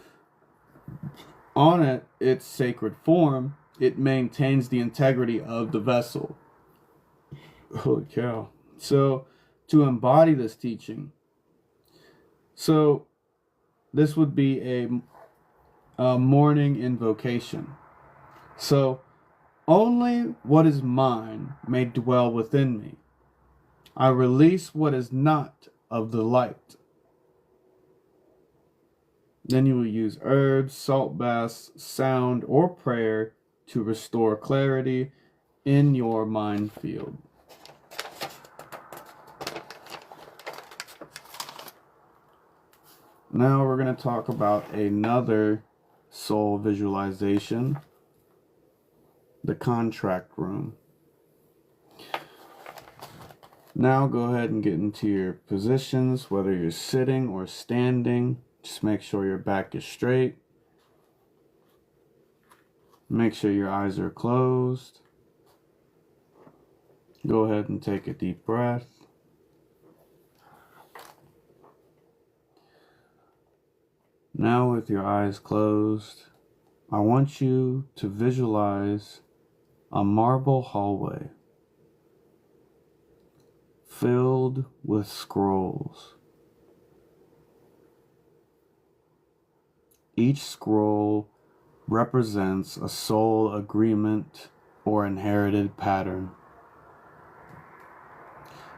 on its sacred form, it maintains the integrity of the vessel. Holy cow. So to embody this teaching, so this would be a morning invocation. So only what is mine may dwell within me. I release what is not of the light. Then you will use herbs, salt baths, sound, or prayer to restore clarity in your mind field. Now we're going to talk about another soul visualization, the contract room. Now go ahead and get into your positions, whether you're sitting or standing. Just make sure your back is straight. Make sure your eyes are closed. Go ahead and take a deep breath. Now with your eyes closed, I want you to visualize a marble hallway filled with scrolls. Each scroll represents a soul agreement or inherited pattern.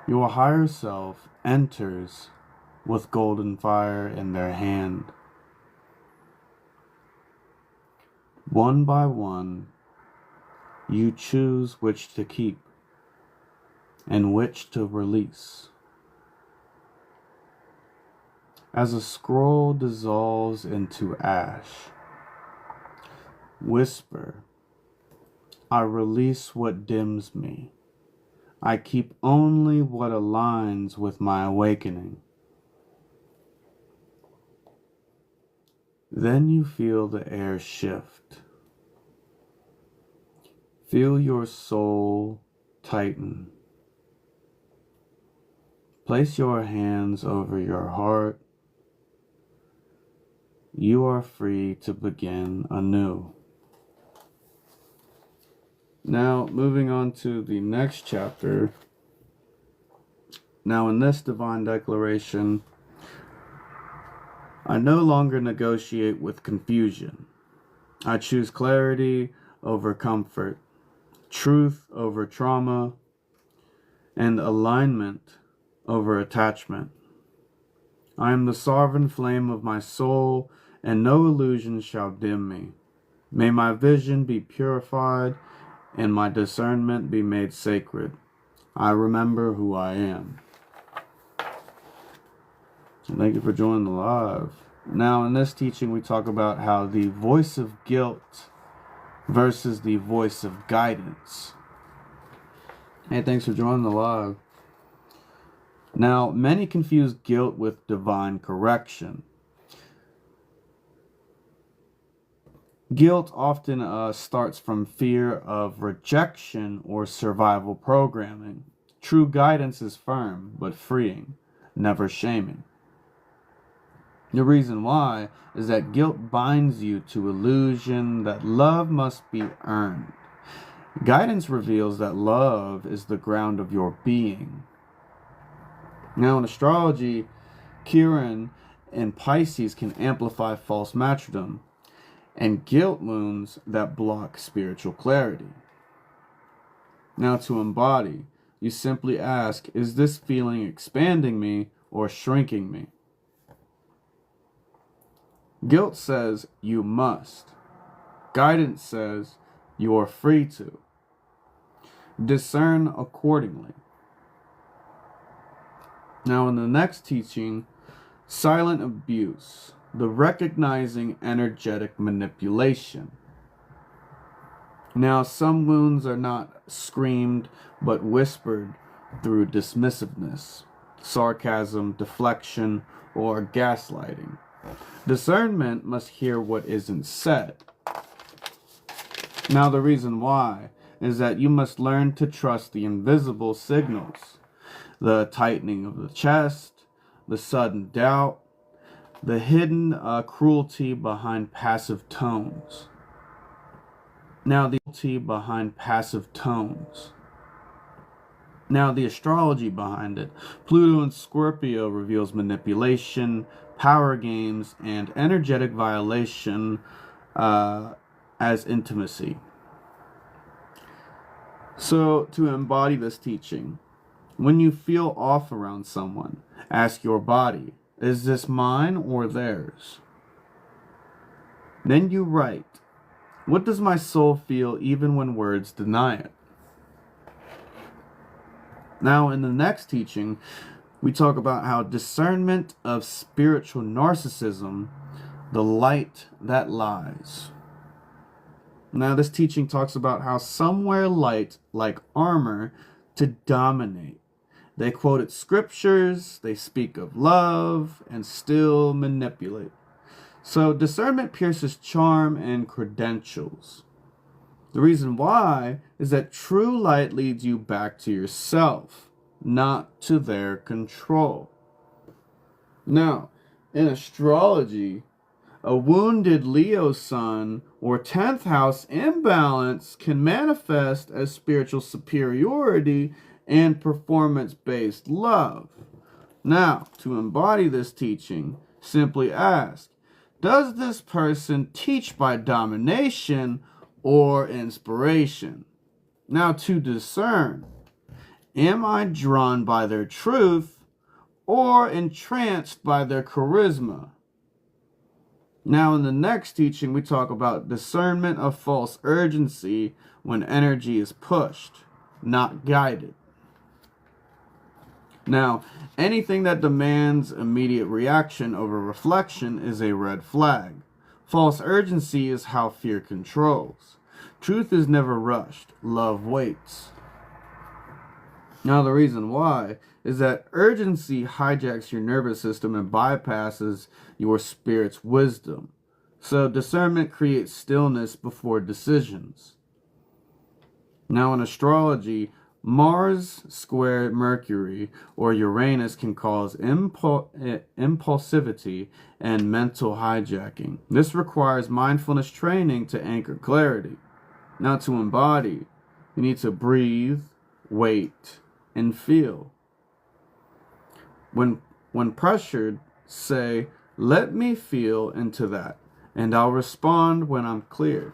Your higher self enters with golden fire in their hand. One by one, you choose which to keep and which to release. As a scroll dissolves into ash, whisper, I release what dims me. I keep only what aligns with my awakening. Then you feel the air shift. Feel your soul tighten. Place your hands over your heart. You are free to begin anew. Now, moving on to the next chapter. Now, in this divine declaration, I no longer negotiate with confusion. I choose clarity over comfort, truth over trauma, and alignment over attachment. I am the sovereign flame of my soul, and no illusion shall dim me. May my vision be purified, and my discernment be made sacred. I remember who I am. Thank you for joining the live. Now, in this teaching, we talk about how the voice of guilt versus the voice of guidance. Hey, thanks for joining the live. Now, many confuse guilt with divine correction. Guilt often starts from fear of rejection or survival programming. True guidance is firm but freeing, never shaming. The reason why is that guilt binds you to illusion that love must be earned. Guidance reveals that love is the ground of your being. Now in astrology, Chiron and Pisces can amplify false martyrdom and guilt wounds that block spiritual clarity. Now to embody, you simply ask, is this feeling expanding me or shrinking me? Guilt says you must. Guidance says you are free to. Discern accordingly. Now in the next teaching, silent abuse, the recognizing energetic manipulation. Now some wounds are not screamed but whispered through dismissiveness, sarcasm, deflection, or gaslighting. Discernment must hear what isn't said. Now the reason why is that you must learn to trust the invisible signals, the tightening of the chest, the sudden doubt, the hidden cruelty behind passive tones. Now the cruelty behind passive tones. Now the astrology behind it. Pluto and Scorpio reveals manipulation, power games, and energetic violation as intimacy. So to embody this teaching, When you feel off around someone, ask your body, is this mine or theirs? Then you write, what does my soul feel even when words deny it? Now, in the next teaching, we talk about how discernment of spiritual narcissism, the light that lies. Now, this teaching talks about how some wear light like armor to dominate. They quoted scriptures, they speak of love, and still manipulate. So discernment pierces charm and credentials. The reason why is that true light leads you back to yourself, not to their control. Now, in astrology, a wounded Leo sun or 10th house imbalance can manifest as spiritual superiority and performance-based love. Now, to embody this teaching, simply ask, does this person teach by domination or inspiration? Now, to discern, am I drawn by their truth or entranced by their charisma? Now, in the next teaching, we talk about discernment of false urgency when energy is pushed, not guided. Now, anything that demands immediate reaction over reflection is a red flag. False urgency is how fear controls. Truth is never rushed. Love waits. Now, the reason why is that urgency hijacks your nervous system and bypasses your spirit's wisdom. So discernment creates stillness before decisions. Now, in astrology, Mars squared Mercury or Uranus can cause impulsivity and mental hijacking. This requires mindfulness training to anchor clarity. Now, to embody, you need to breathe, wait, and feel. When pressured, say, let me feel into that, and I'll respond when I'm clear.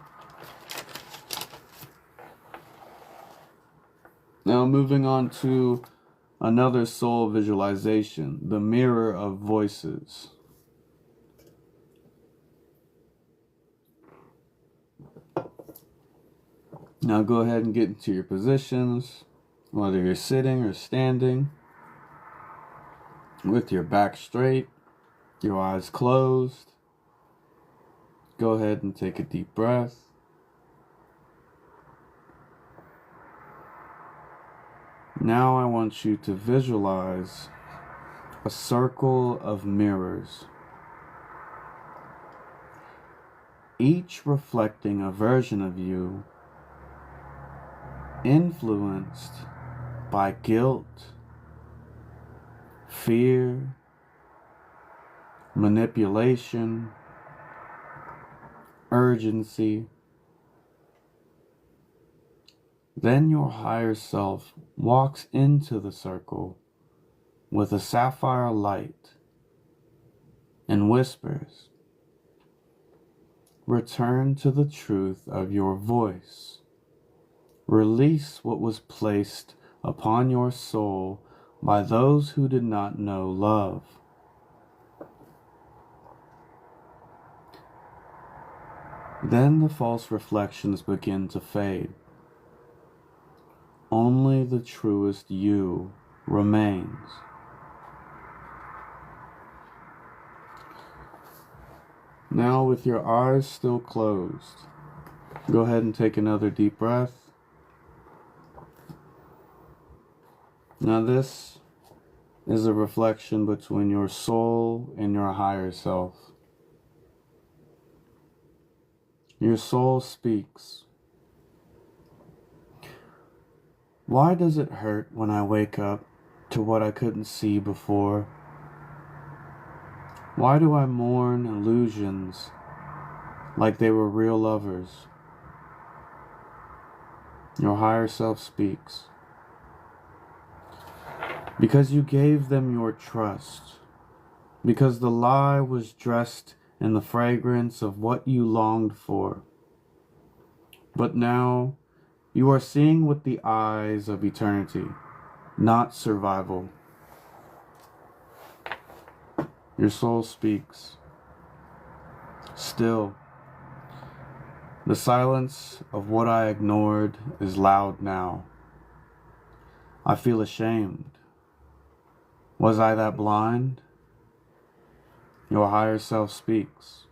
Now, moving on to another soul visualization, the mirror of voices. Now go ahead and get into your positions, whether you're sitting or standing, with your back straight, your eyes closed. Go ahead and take a deep breath. Now I want you to visualize a circle of mirrors, each reflecting a version of you influenced by guilt, fear, manipulation, urgency. Then your higher self walks into the circle with a sapphire light and whispers, return to the truth of your voice. Release what was placed upon your soul by those who did not know love. Then the false reflections begin to fade. Only the truest you remains. Now, with your eyes still closed, go ahead and take another deep breath. Now, this is a reflection between your soul and your higher self. Your soul speaks. Why does it hurt when I wake up to what I couldn't see before? Why do I mourn illusions like they were real lovers? Your higher self speaks. Because you gave them your trust. Because the lie was dressed in the fragrance of what you longed for. But now, you are seeing with the eyes of eternity. not survival. Your soul speaks. Still, the silence of what I ignored is loud now. I feel ashamed. Was I that blind? Your higher self speaks.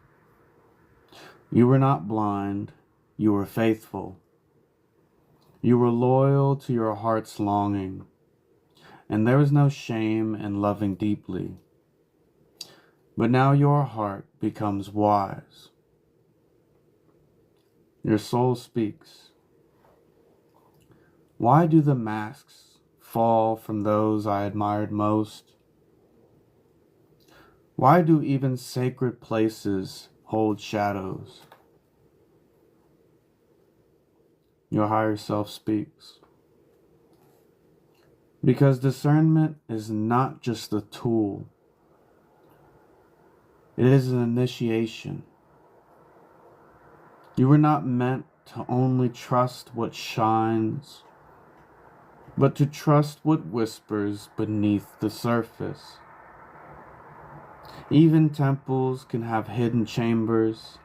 You were not blind. You were faithful. You were loyal to your heart's longing. And there is no shame in loving deeply. But now your heart becomes wise. Your soul speaks. Why do the masks fall from those I admired most? Why do even sacred places hold shadows? Your higher self speaks. Because discernment is not just a tool. It is an initiation. You were not meant to only trust what shines, but to trust what whispers beneath the surface. Even temples can have hidden chambers.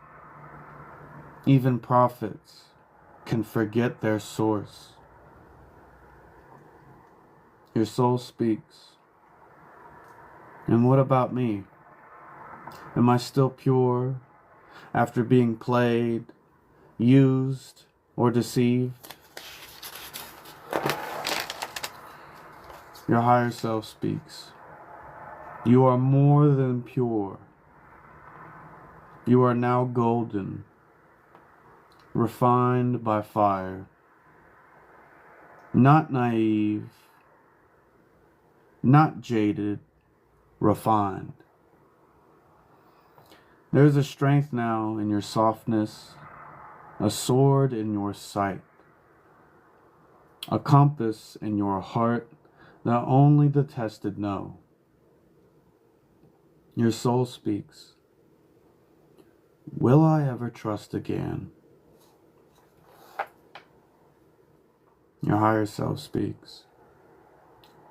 Even prophets can forget their source. Your soul speaks. And what about me? Am I still pure after being played, used, or deceived? Your higher self speaks. You are more than pure. You are now golden, refined by fire. Not naive, not jaded, refined. There is a strength now in your softness, a sword in your sight, a compass in your heart that only the tested know. Your soul speaks. Will I ever trust again? Your higher self speaks.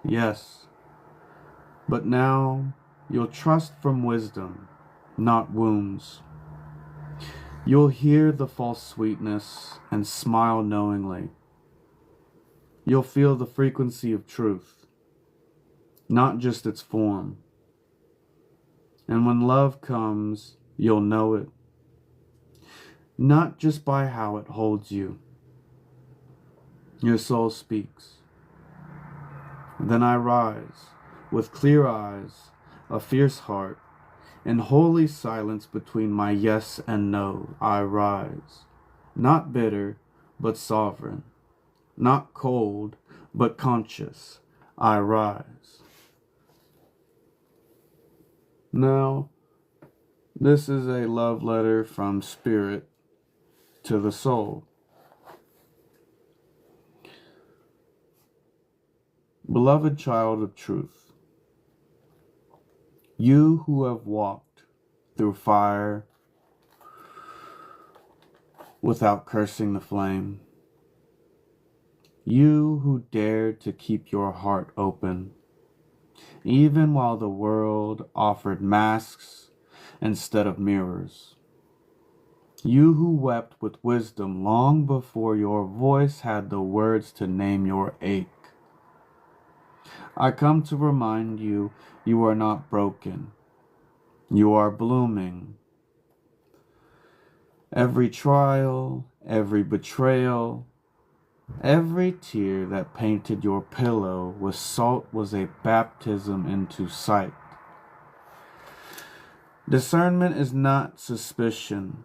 Yes, but now you'll trust from wisdom, not wounds. You'll hear the false sweetness and smile knowingly. You'll feel the frequency of truth, not just its form. And when love comes, you'll know it, not just by how it holds you. Your soul speaks. Then I rise, with clear eyes, a fierce heart, in holy silence between my yes and no. I rise, not bitter, but sovereign, not cold, but conscious. I rise. Now, this is a love letter from Spirit to the soul. Beloved child of truth, you who have walked through fire without cursing the flame, you who dared to keep your heart open, even while the world offered masks instead of mirrors. You who wept with wisdom long before your voice had the words to name your ache. I come to remind you, you are not broken. You are blooming. Every trial, every betrayal, every tear that painted your pillow with salt was a baptism into sight. Discernment is not suspicion.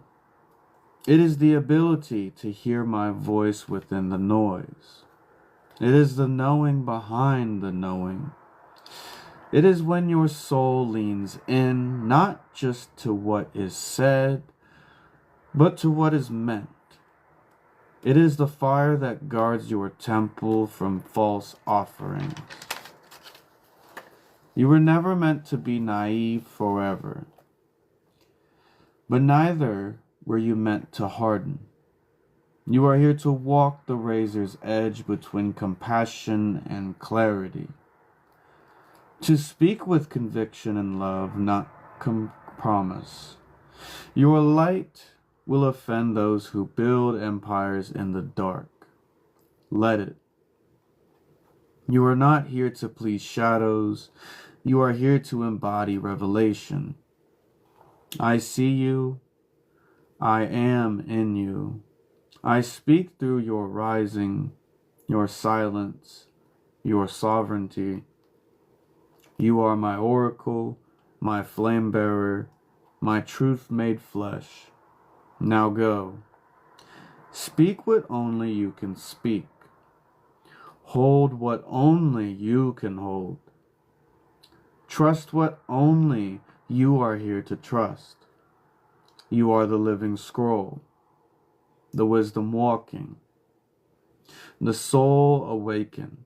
It is the ability to hear my voice within the noise. It is the knowing behind the knowing. It is when your soul leans in, not just to what is said, but to what is meant. It is the fire that guards your temple from false offerings. You were never meant to be naive forever, but neither were you meant to harden. You are here to walk the razor's edge between compassion and clarity. To speak with conviction and love, not promise. Your light will offend those who build empires in the dark. Let it. You are not here to please shadows. You are here to embody revelation. I see you. I am in you. I speak through your rising, your silence, your sovereignty. You are my oracle, my flame bearer, my truth made flesh. Now go. Speak what only you can speak. Hold what only you can hold. Trust what only you are here to trust. You are the living scroll, the wisdom walking, the soul awakened.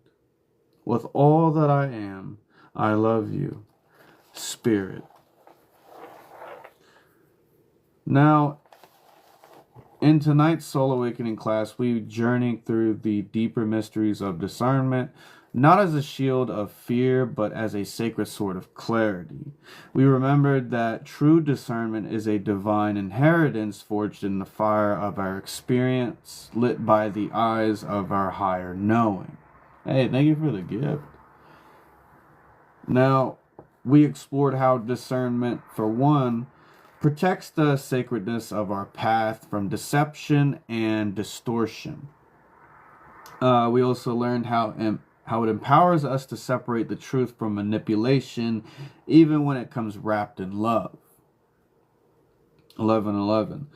With all that I am, I love you, Spirit. Now, in tonight's Soul Awakening class, we journey through the deeper mysteries of discernment, not as a shield of fear, but as a sacred sword of clarity. We remembered that true discernment is a divine inheritance forged in the fire of our experience, lit by the eyes of our higher knowing. Hey, thank you for the gift. Now, we explored how discernment, for one, protects the sacredness of our path from deception and distortion. We also learned how it empowers us to separate the truth from manipulation, even when it comes wrapped in love. 11:11.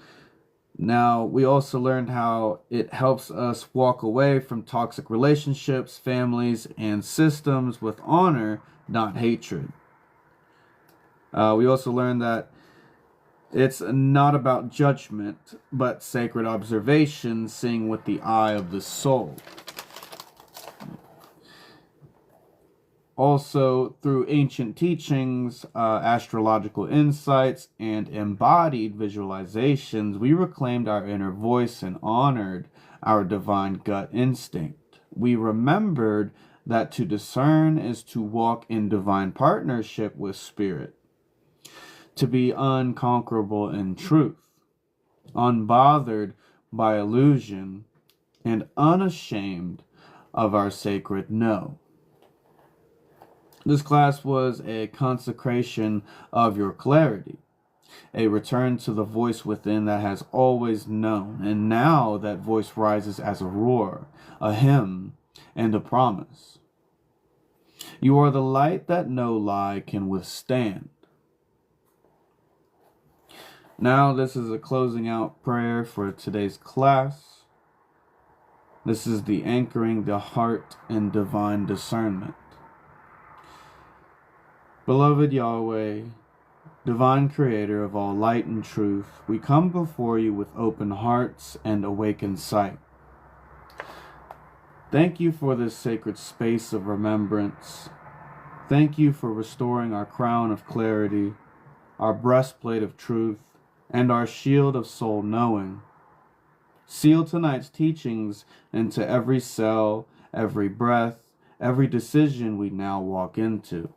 Now, we also learned how it helps us walk away from toxic relationships, families, and systems with honor, not hatred. We also learned that it's not about judgment, but sacred observation, seeing with the eye of the soul. Also, through ancient teachings, astrological insights, and embodied visualizations, we reclaimed our inner voice and honored our divine gut instinct. We remembered that to discern is to walk in divine partnership with Spirit, to be unconquerable in truth, unbothered by illusion, and unashamed of our sacred no. This class was a consecration of your clarity, a return to the voice within that has always known, and now that voice rises as a roar, a hymn, and a promise. You are the light that no lie can withstand. Now, this is a closing out prayer for today's class. This is the anchoring the heart in divine discernment. Beloved Yahweh, divine creator of all light and truth, we come before you with open hearts and awakened sight. Thank you for this sacred space of remembrance. Thank you for restoring our crown of clarity, our breastplate of truth, and our shield of soul knowing. Seal tonight's teachings into every cell, every breath, every decision we now walk into.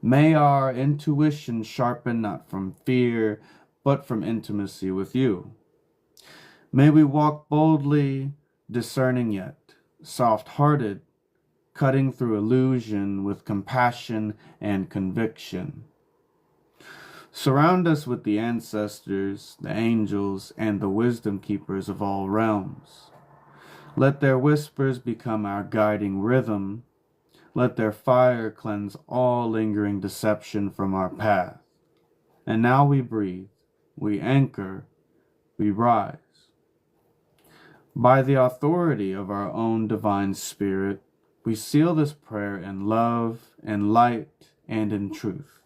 May our intuition sharpen not from fear, but from intimacy with you. May we walk boldly, discerning yet, soft-hearted, cutting through illusion with compassion and conviction. Surround us with the ancestors, the angels, and the wisdom keepers of all realms. Let their whispers become our guiding rhythm. Let their fire cleanse all lingering deception from our path. And now we breathe, we anchor, we rise. By the authority of our own divine spirit, we seal this prayer in love, in light, and in truth.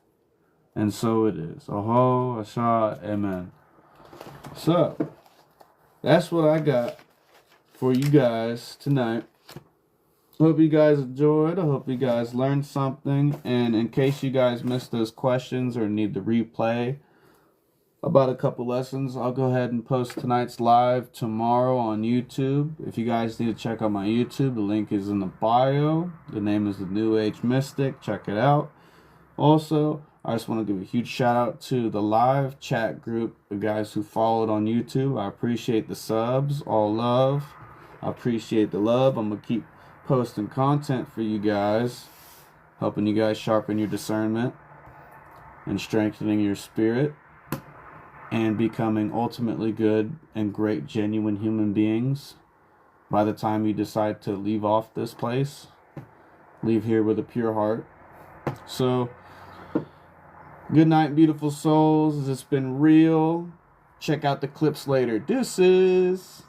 And so it is. Oho, Asha, Amen. So, that's what I got for you guys tonight. Hope you guys enjoyed. I hope you guys learned something. And in case you guys missed those questions or need the replay, about a couple lessons. I'll go ahead and post tonight's live tomorrow on YouTube. If you guys need to check out my YouTube, the link is in the bio. The name is The New Age Mystic. Check it out. Also, I just want to give a huge shout out to the live chat group, the guys who followed on YouTube. I appreciate the subs, all love. I appreciate the love. I'm going to keep posting content for you guys, helping you guys sharpen your discernment and strengthening your spirit and becoming ultimately good and great, genuine human beings by the time you decide to leave off this place. Leave here with a pure heart. So, good night, beautiful souls. It's been real. Check out the clips later. Deuces.